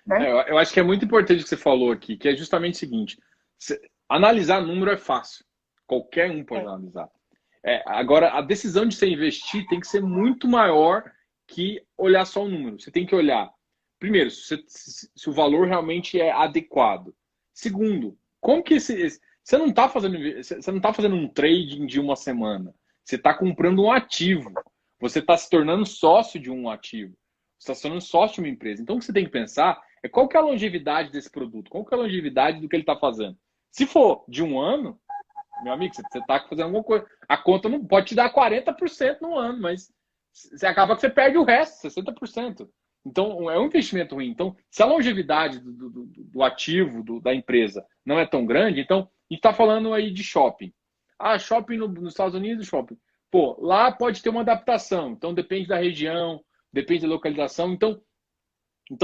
Né? Eu acho que é muito importante o que você falou aqui, que é justamente o seguinte: analisar número é fácil, qualquer um pode Sim, analisar. Agora, a decisão de você investir tem que ser muito maior que olhar só o número. Você tem que olhar, primeiro, se o valor realmente é adequado. Segundo, como que você não está fazendo um trading de uma semana. Você está comprando um ativo. Você está se tornando sócio de um ativo. Você está se tornando sócio de uma empresa. Então, o que você tem que pensar é qual que é a longevidade desse produto, qual que é a longevidade do que ele está fazendo. Se for de um ano, meu amigo, você está fazendo alguma coisa. A conta não pode te dar 40% no ano, mas você acaba que você perde o resto, 60%. Então, é um investimento ruim. Então, se a longevidade do ativo da empresa não é tão grande, então, a gente está falando aí de shopping. Ah, shopping nos Estados Unidos, shopping. Pô, lá pode ter uma adaptação. Então, depende da região, depende da localização. Então,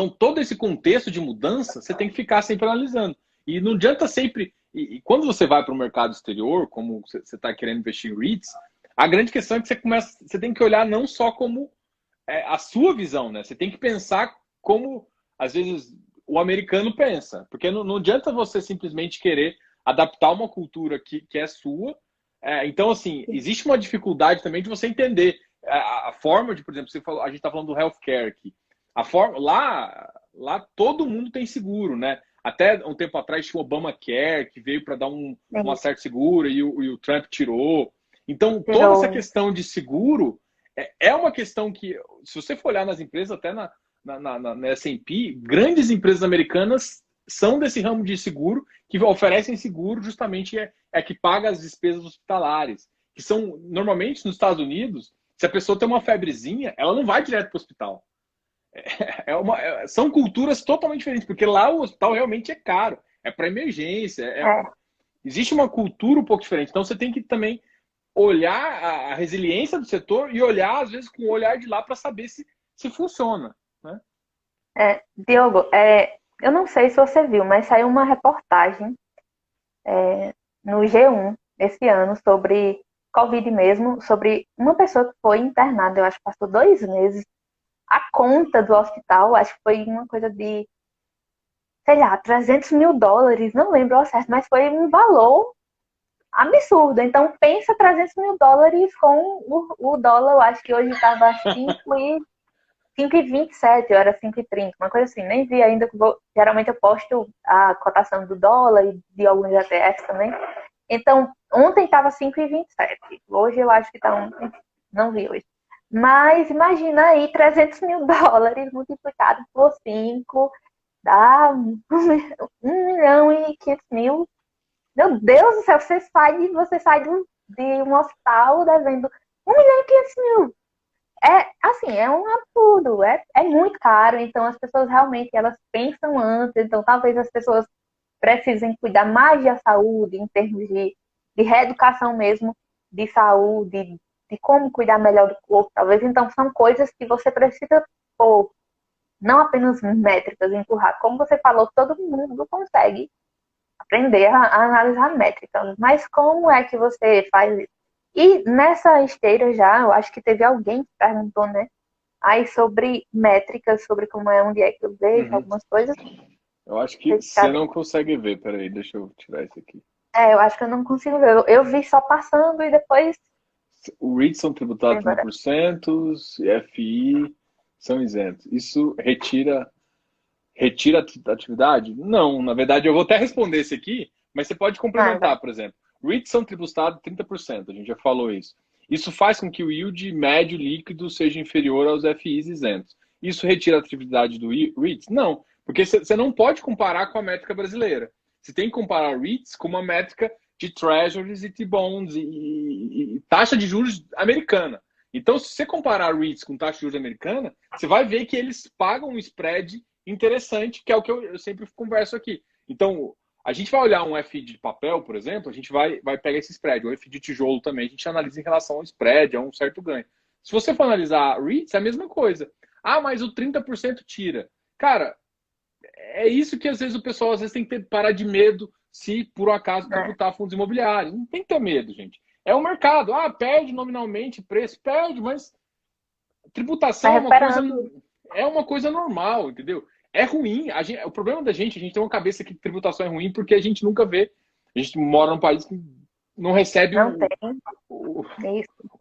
todo esse contexto de mudança, você tem que ficar sempre analisando. E não adianta sempre... E quando você vai para o mercado exterior, como você está querendo investir em REITs, a grande questão é que você tem que olhar não só como a sua visão, né? Você tem que pensar como, às vezes, o americano pensa. Porque não adianta você simplesmente querer adaptar uma cultura que é sua. Então, assim, existe uma dificuldade também de você entender a forma de, por exemplo, você falou, a gente está falando do healthcare aqui. Lá todo mundo tem seguro, né? Até um tempo atrás tinha o Obamacare, que veio para dar uma certa segura e o Trump tirou. Então, toda essa questão de seguro é uma questão que, se você for olhar nas empresas, até na S&P, grandes empresas americanas são desse ramo de seguro, que oferecem seguro justamente que paga as despesas hospitalares, que são, normalmente, nos Estados Unidos, se a pessoa tem uma febrezinha, ela não vai direto para o hospital. São culturas totalmente diferentes, porque lá o hospital realmente é caro, é para emergência, existe uma cultura um pouco diferente. Então você tem que também olhar a resiliência do setor e olhar, às vezes, com o olhar de lá para saber se funciona. Né? Diogo, eu não sei se você viu, mas saiu uma reportagem no G1 esse ano sobre Covid mesmo, sobre uma pessoa que foi internada, eu acho que passou 2 meses. A conta do hospital, acho que foi uma coisa de, sei lá, $300 mil, não lembro ao certo, mas foi um valor absurdo. Então, pensa $300 mil com o dólar, eu acho que hoje estava 5,27, ou era 5,30, uma coisa assim. Nem vi ainda, geralmente eu posto a cotação do dólar e de alguns ETFs também. Então, ontem estava 5,27, hoje eu acho que está não vi hoje. Mas imagina aí, $300 mil multiplicado por 5, dá 1.500.000. Meu Deus do céu, você sai de um hospital devendo 1.500.000. Assim, é um absurdo, é muito caro. Então as pessoas realmente elas pensam antes. Então talvez as pessoas precisem cuidar mais da saúde em termos de reeducação mesmo, de saúde, de como cuidar melhor do corpo, talvez. Então, são coisas que você precisa pôr, não apenas métricas, empurrar. Como você falou, todo mundo consegue aprender a analisar métricas, mas como é que você faz isso? E nessa esteira já, eu acho que teve alguém que perguntou, né? Aí sobre métricas, sobre onde é que eu vejo algumas coisas. Eu acho que você não consegue ver. Peraí, deixa eu tirar isso aqui. Eu acho que eu não consigo ver. Eu vi só passando e depois... O REITs são tributados 1%, FI são isentos. Isso retira a atividade? Não, na verdade eu vou até responder esse aqui, mas você pode complementar, por exemplo. REITs são tributados 30%, a gente já falou isso. Isso faz com que o yield médio líquido seja inferior aos FIs isentos. Isso retira a atividade do REITs? Não, porque você não pode comparar com a métrica brasileira. Você tem que comparar REITs com uma métrica de treasuries e T-bonds e taxa de juros americana. Então, se você comparar REITs com taxa de juros americana, você vai ver que eles pagam um spread interessante, que é o que eu sempre converso aqui. Então, a gente vai olhar um FI de papel, por exemplo, a gente vai pegar esse spread. O FI de tijolo também, a gente analisa em relação ao spread, a um certo ganho. Se você for analisar REITs, é a mesma coisa. Ah, mas o 30% tira. Cara, é isso que às vezes o pessoal às vezes tem que parar de medo se por um acaso tributar fundos imobiliários. Não tem que ter medo, gente. É o mercado. Ah, perde nominalmente preço, perde, mas tributação é uma coisa normal, entendeu? É ruim. O problema da gente, a gente tem uma cabeça que tributação é ruim porque a gente nunca vê. A gente mora num país que não recebe o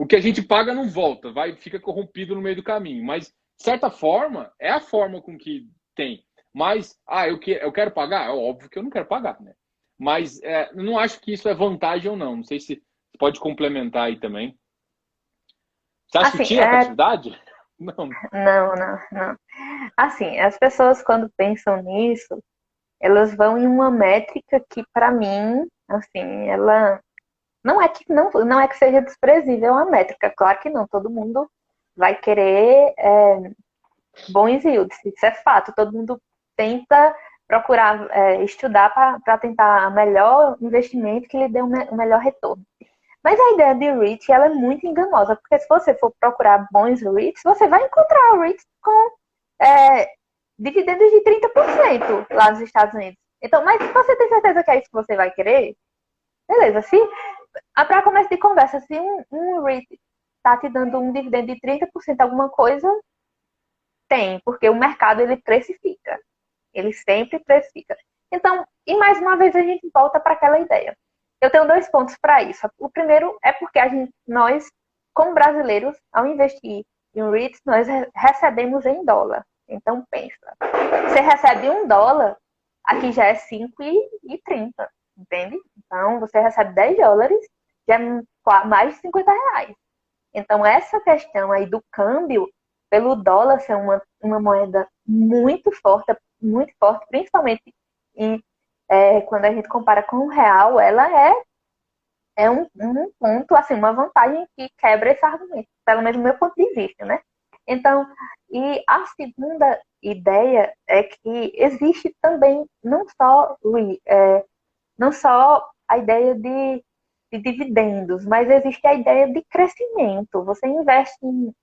que a gente paga não volta, fica corrompido no meio do caminho. Mas, de certa forma, é a forma com que tem. Mas, eu quero pagar? É óbvio que eu não quero pagar, né? Mas eu não acho que isso é vantagem ou não. Não sei se você pode complementar aí também. Você acha que Assim, tira a catividade? Não. não, não, não. Assim, as pessoas quando pensam nisso, elas vão em uma métrica que, para mim, assim, ela não é que seja desprezível a métrica. Claro que não. Todo mundo vai querer bons yields. Isso é fato. Todo mundo tenta procurar estudar para tentar o melhor investimento que lhe dê o melhor retorno. Mas a ideia de REIT ela é muito enganosa, porque se você for procurar bons REITs, você vai encontrar REITs com é, dividendos de 30% lá nos Estados Unidos. Então, mas se você tem certeza que é isso que você vai querer, beleza. Se, para começo de conversa, se um REIT está te dando um dividendo de 30% alguma coisa, tem, porque o mercado ele precifica. Ele sempre precifica. Então, e mais uma vez a gente volta para aquela ideia. Eu tenho dois pontos para isso. O primeiro é porque nós, como brasileiros, ao investir em REITs, nós recebemos em dólar. Então, pensa. Você recebe $1, aqui já é 5,30, entende? Então, você recebe $10, já é mais de R$ 50. Então, essa questão aí do câmbio, pelo dólar ser uma moeda muito forte, principalmente quando a gente compara com o real, ela é um ponto, assim, uma vantagem que quebra esse argumento, pelo menos do meu ponto de vista, né? Então, e a segunda ideia é que existe também não só a ideia de dividendos, mas existe a ideia de crescimento. Você investe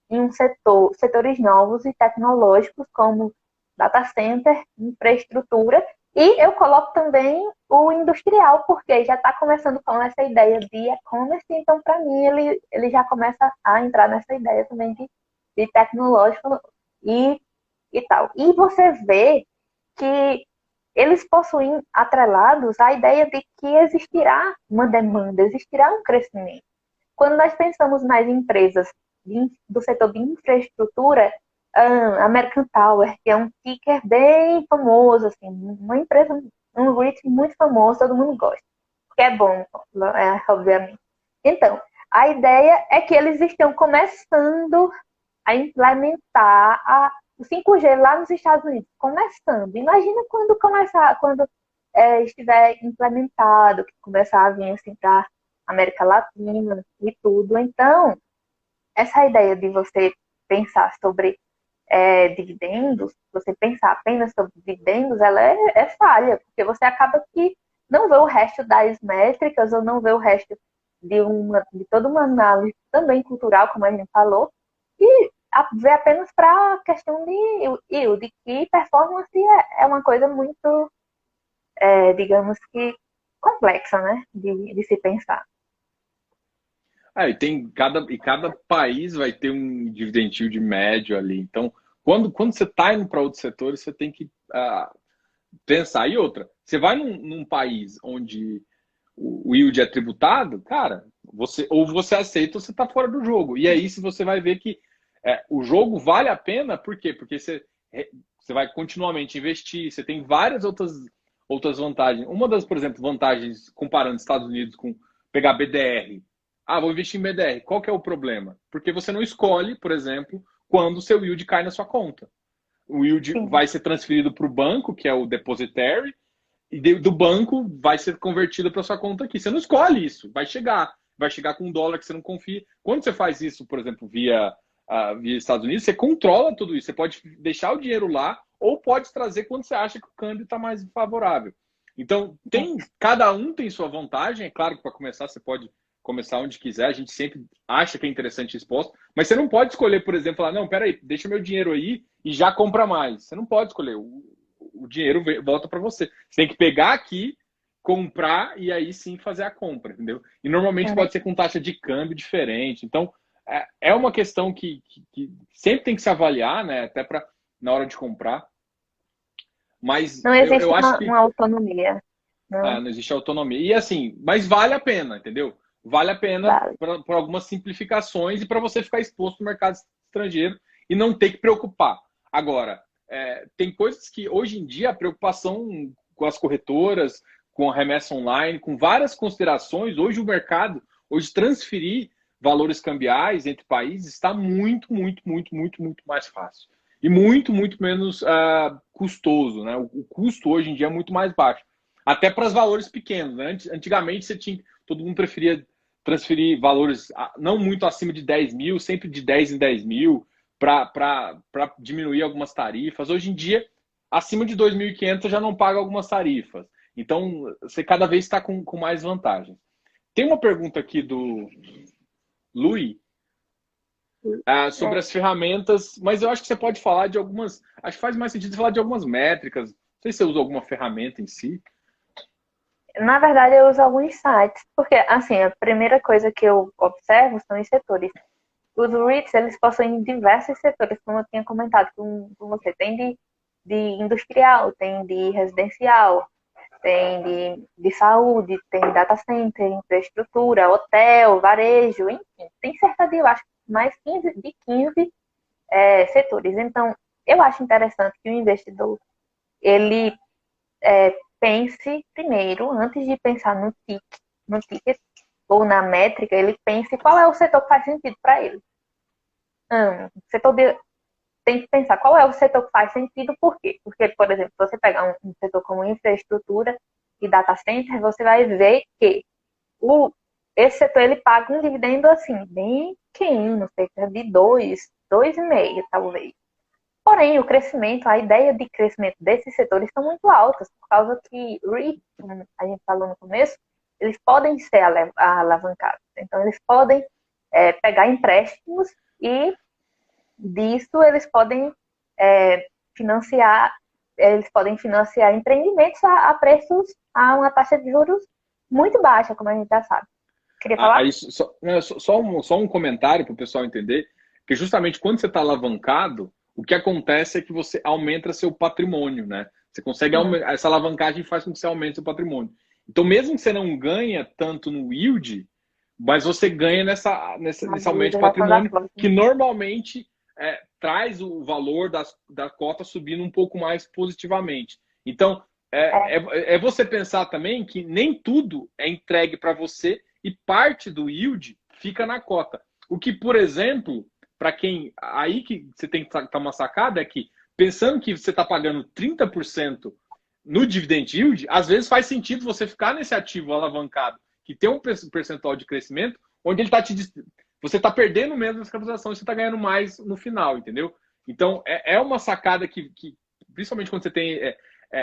em setores novos e tecnológicos, como data center, infraestrutura, e eu coloco também o industrial, porque já está começando com essa ideia de e-commerce, então, para mim, ele já começa a entrar nessa ideia também de tecnológico e tal. E você vê que eles possuem atrelados a ideia de que existirá uma demanda, existirá um crescimento. Quando nós pensamos nas empresas do setor de infraestrutura, American Tower, que é um ticker bem famoso, assim, uma empresa, um REIT muito famoso, todo mundo gosta, que é bom, obviamente. Então, a ideia é que eles estão começando a implementar o 5G lá nos Estados Unidos, começando. Imagina quando começar, quando estiver implementado, que começar a vir assim para América Latina e tudo. Então, essa ideia de você pensar sobre dividendos, você pensar apenas sobre dividendos, ela é falha, porque você acaba que não vê o resto das métricas ou não vê o resto de toda uma análise também cultural, como a gente falou, e vê apenas para a questão de yield, que performance é uma coisa muito, digamos que, complexa, né, de se pensar. E cada país vai ter um dividend yield médio ali. Então, quando você está indo para outros setores, você tem que pensar. E outra, você vai num país onde o yield é tributado, cara, ou você aceita ou você está fora do jogo. E aí, se você vai ver que o jogo vale a pena, por quê? Porque você vai continuamente investir, você tem várias outras vantagens. Uma das, por exemplo, vantagens, comparando Estados Unidos com pegar BDR. Vou investir em BDR. Qual que é o problema? Porque você não escolhe, por exemplo, quando o seu yield cai na sua conta. O yield Sim. vai ser transferido para o banco, que é o depositary, e do banco vai ser convertido para sua conta aqui. Você não escolhe isso, vai chegar com um dólar que você não confia. Quando você faz isso, por exemplo, via Estados Unidos, você controla tudo isso. Você pode deixar o dinheiro lá ou pode trazer quando você acha que o câmbio está mais favorável. Então, cada um tem sua vantagem. É claro que para começar, você pode começar onde quiser. A gente sempre acha que é interessante exposto, mas você não pode escolher, por exemplo, falar, não, peraí, deixa meu dinheiro aí e já compra mais. Você não pode escolher. O dinheiro volta para você. Você tem que pegar aqui, comprar e aí sim fazer a compra, entendeu? E normalmente pode ser com taxa de câmbio diferente. Então, é uma questão que sempre tem que se avaliar, né? Até na hora de comprar. Mas Não existe eu acho uma que autonomia. Não não existe autonomia. E assim, mas vale a pena, entendeu? Vale a pena vale. por algumas simplificações e para você ficar exposto no mercado estrangeiro e não ter que preocupar. Agora, tem coisas que hoje em dia a preocupação com as corretoras, com a remessa online, com várias considerações, hoje o mercado, hoje transferir valores cambiais entre países está muito, muito, muito, muito, muito mais fácil. E muito, muito menos custoso, né? O custo hoje em dia é muito mais baixo. Até para os valores pequenos, né? Antigamente todo mundo preferia transferir valores não muito acima de 10 mil, sempre de 10 em 10 mil, para diminuir algumas tarifas. Hoje em dia, acima de 2.500 já não paga algumas tarifas. Então, você cada vez está com mais vantagem. Tem uma pergunta aqui do Lui sobre as ferramentas, mas eu acho que você pode falar de algumas. Acho que faz mais sentido falar de algumas métricas. Não sei se você usa alguma ferramenta em si. Na verdade, eu uso alguns sites, porque, assim, a primeira coisa que eu observo são os setores. Os REITs, eles possuem diversos setores, como eu tinha comentado com você. Tem de industrial, tem de residencial, tem de saúde, tem data center, infraestrutura, hotel, varejo, enfim. Tem cerca de, eu acho, mais de 15 setores. Então, eu acho interessante que o investidor, ele pense primeiro, antes de pensar no ticket ou na métrica, ele pense qual é o setor que faz sentido para ele. Setor tem que pensar qual é o setor que faz sentido, por quê? Porque, por exemplo, se você pegar um setor como infraestrutura e data center, você vai ver que esse setor ele paga um dividendo assim, bem pequeno, cerca de 2,5 talvez. Porém, o crescimento, a ideia de crescimento desses setores são muito altas, por causa que REIT, como a gente falou no começo, eles podem ser alavancados. Então, eles podem pegar empréstimos e disso eles podem financiar empreendimentos a preços, a uma taxa de juros muito baixa, como a gente já sabe. Queria falar? Aí, só um comentário para o pessoal entender, que justamente quando você está alavancado, o que acontece é que você aumenta seu patrimônio, né? Você consegue essa alavancagem faz com que você aumente seu patrimônio. Então, mesmo que você não ganha tanto no yield, mas você ganha nesse aumento de patrimônio, que normalmente traz o valor da cota subindo um pouco mais positivamente. Então, é você pensar também que nem tudo é entregue para você e parte do yield fica na cota. O que, por exemplo, para quem... Aí que você tem que estar uma sacada é que, pensando que você está pagando 30% no dividend yield, às vezes faz sentido você ficar nesse ativo alavancado, que tem um percentual de crescimento, onde ele está você está perdendo menos essa capitalização e você está ganhando mais no final, entendeu? Então, é uma sacada que principalmente quando você tem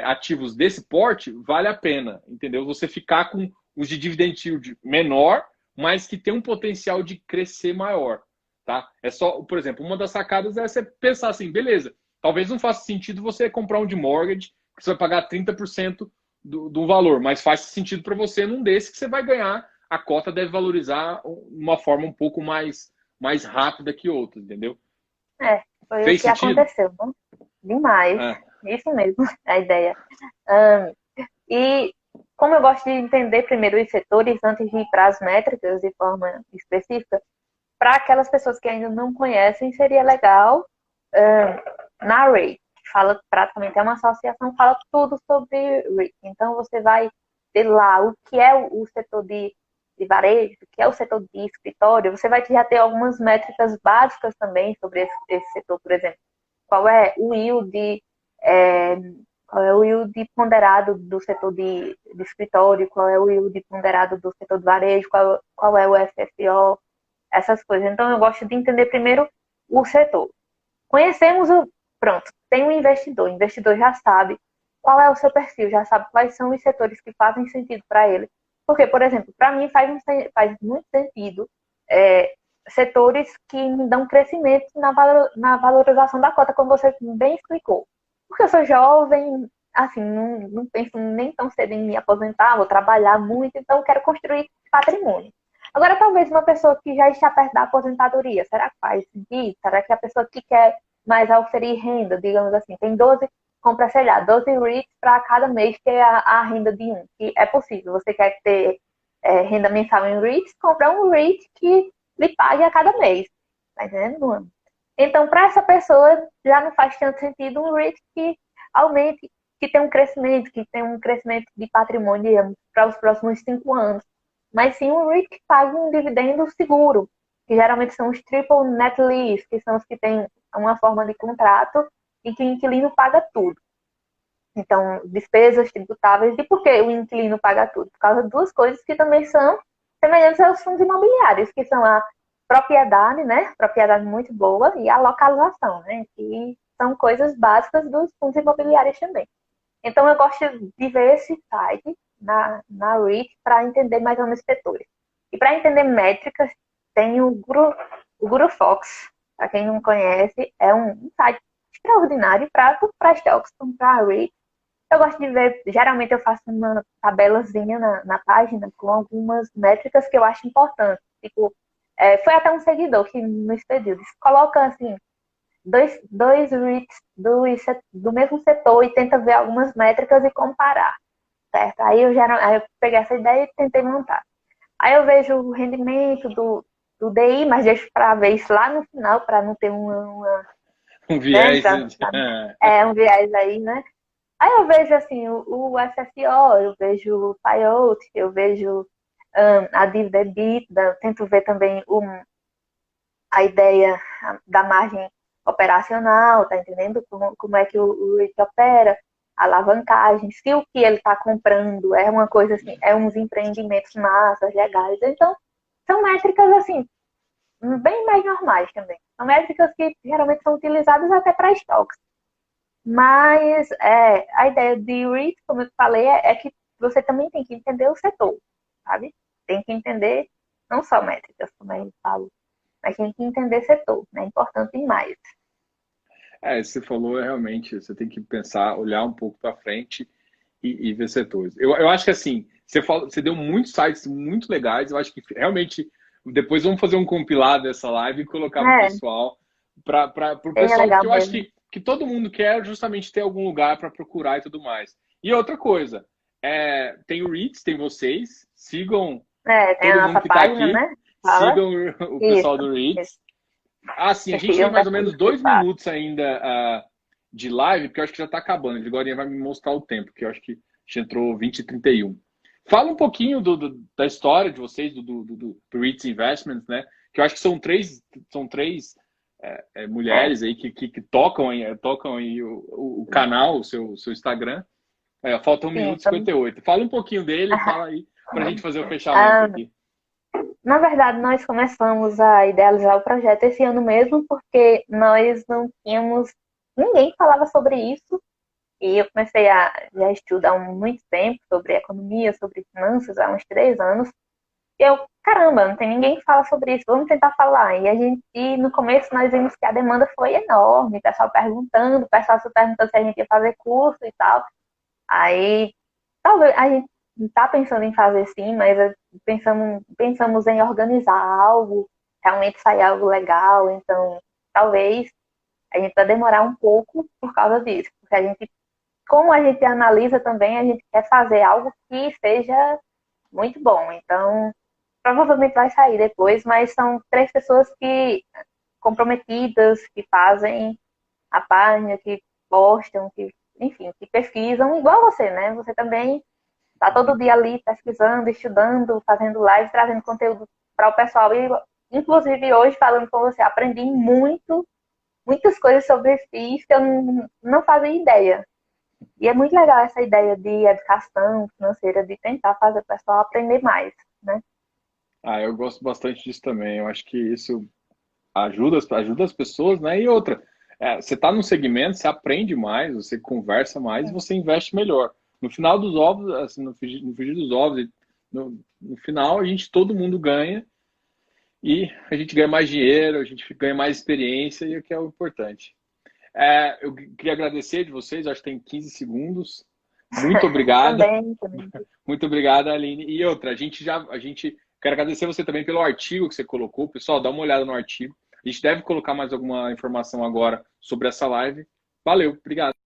ativos desse porte, vale a pena, entendeu? Você ficar com os de dividend yield menor, mas que tem um potencial de crescer maior, tá? É só, por exemplo, uma das sacadas é você pensar assim, beleza, talvez não faça sentido você comprar um de mortgage, que você vai pagar 30% do valor, mas faz sentido para você num desse que você vai ganhar, a cota deve valorizar de uma forma um pouco mais rápida que outras, entendeu? Foi Fez o que sentido? aconteceu, né? Demais. Isso mesmo, a ideia. E como eu gosto de entender primeiro os setores antes de ir para as métricas de forma específica, para aquelas pessoas que ainda não conhecem, seria legal na REIT, que fala praticamente, é uma associação, fala tudo sobre REIT. Então você vai ter lá o que é o setor de varejo, o que é o setor de escritório, você vai já ter algumas métricas básicas também sobre esse setor, por exemplo. Qual é o yield, qual é o yield ponderado do setor de escritório, qual é o yield ponderado do setor de varejo, qual é o FFO, essas coisas. Então, eu gosto de entender primeiro o setor. Conhecemos pronto, tem um investidor. O investidor já sabe qual é o seu perfil, já sabe quais são os setores que fazem sentido para ele. Porque, por exemplo, para mim faz muito sentido setores que me dão crescimento na valorização da cota, como você bem explicou. Porque eu sou jovem, assim, não penso nem tão cedo em me aposentar, vou trabalhar muito, então quero construir patrimônio. Agora, talvez uma pessoa que já está perto da aposentadoria, será que faz sentido? Será que a pessoa que quer mais oferir renda, digamos assim, tem 12, compra, sei lá, 12 REITs para cada mês ter a renda de um, que é possível. Você quer ter renda mensal em REITs, compra um REIT que lhe pague a cada mês. Tá entendendo? Então, para essa pessoa, já não faz tanto sentido um REIT que aumente, que tem um crescimento de patrimônio, digamos, para os próximos 5 anos. Mas sim um REIT que pague um dividendo seguro, que geralmente são os triple net lease, que são os que têm uma forma de contrato em que o inquilino paga tudo. Então, despesas tributáveis. E por que o inquilino paga tudo? Por causa de duas coisas que também são semelhantes aos fundos imobiliários, que são a propriedade, né? Propriedade muito boa, e a localização, né? Que são coisas básicas dos fundos imobiliários também. Então, eu gosto de ver esse site na REIT para entender mais ou menos setores. E para entender métricas, tem o Guru Fox. Para quem não conhece, é um site extraordinário para stocks, para a REIT. Eu gosto de ver, geralmente eu faço uma tabelazinha na página com algumas métricas que eu acho importantes. Tipo, foi até um seguidor que nos pediu, disse, coloca assim, dois REITs do mesmo setor e tenta ver algumas métricas e comparar, certo? Aí eu peguei essa ideia e tentei montar. Aí eu vejo o rendimento do DI, mas deixo para ver isso lá no final, para não ter Um né, viés. um viés aí, né? Aí eu vejo assim, o SSO, eu vejo o PIOT, eu vejo a dívida EBITDA, tento ver também a ideia da margem operacional, tá entendendo? Como é que o REIT opera, a alavancagem, se o que ele está comprando é uma coisa assim, é uns empreendimentos massas, legais. Então, são métricas assim, bem mais normais também. São métricas que geralmente são utilizadas até para estoques. Mas a ideia de REIT, como eu falei, é que você também tem que entender o setor, sabe? Tem que entender não só métricas, como eu falo, mas tem que entender setor, né? É importante demais. Você falou, realmente, você tem que pensar, olhar um pouco para frente e ver setores. Eu acho que assim, você deu muitos sites muito legais, eu acho que realmente depois vamos fazer um compilado dessa live e colocar para o É, pessoal, para o bem pessoal, legal porque eu acho mesmo. que todo mundo quer justamente ter algum lugar para procurar e tudo mais. E outra coisa, tem o REITs, tem vocês, sigam Tem todo a mundo nossa que está página, aqui, né? Fala. sigam o Isso, pessoal do isso. REITs. Assim, a gente tem Sigam mais para ou tudo menos que 2 minutos ainda de live, porque eu acho que já está acabando. Ele agora vai me mostrar o tempo, que eu acho que a gente entrou 20h31. Fala um pouquinho da história de vocês, do REITs Investments, né? Que eu acho que são três É. mulheres aí que tocam aí o canal, o seu Instagram. Falta 1 minuto Sim, e 58. Fala um pouquinho dele, fala aí, para a gente fazer o fechamento ah, aqui. na verdade, nós começamos a idealizar o projeto esse ano mesmo, porque nós não tínhamos. Ninguém falava sobre isso. E eu comecei a já estudar há muito tempo sobre economia, sobre finanças, há uns 3 anos. E eu, caramba, não tem ninguém que fala sobre isso, vamos tentar falar. E no começo nós vimos que a demanda foi enorme, o pessoal se perguntando se a gente ia fazer curso e tal. Aí, talvez a gente está pensando em fazer sim, mas pensamos em organizar algo, realmente sair algo legal. Então, talvez a gente vai demorar um pouco por causa disso, porque como a gente analisa também, a gente quer fazer algo que seja muito bom. Então, provavelmente vai sair depois, mas são 3 pessoas que comprometidas, que fazem a página, que postam, que, enfim, que pesquisam, igual você, né? Você também está todo dia ali pesquisando, estudando, fazendo live, trazendo conteúdo para o pessoal. E, inclusive, hoje, falando com você, aprendi muitas coisas sobre FIIs que eu não fazia ideia. E é muito legal essa ideia de educação financeira, de tentar fazer o pessoal aprender mais, né? Eu gosto bastante disso também. Eu acho que isso ajuda as pessoas, né? E outra, você está num segmento, você aprende mais, você conversa mais e você investe melhor. No final dos ovos, assim, no frigir dos ovos, no final, todo mundo ganha e a gente ganha mais dinheiro, a gente ganha mais experiência e o que é o importante. Eu queria agradecer de vocês, acho que tem 15 segundos. Muito obrigado. Também. Muito obrigado, Aline. E outra, quero agradecer você também pelo artigo que você colocou. Pessoal, dá uma olhada no artigo. A gente deve colocar mais alguma informação agora sobre essa live. Valeu, obrigado.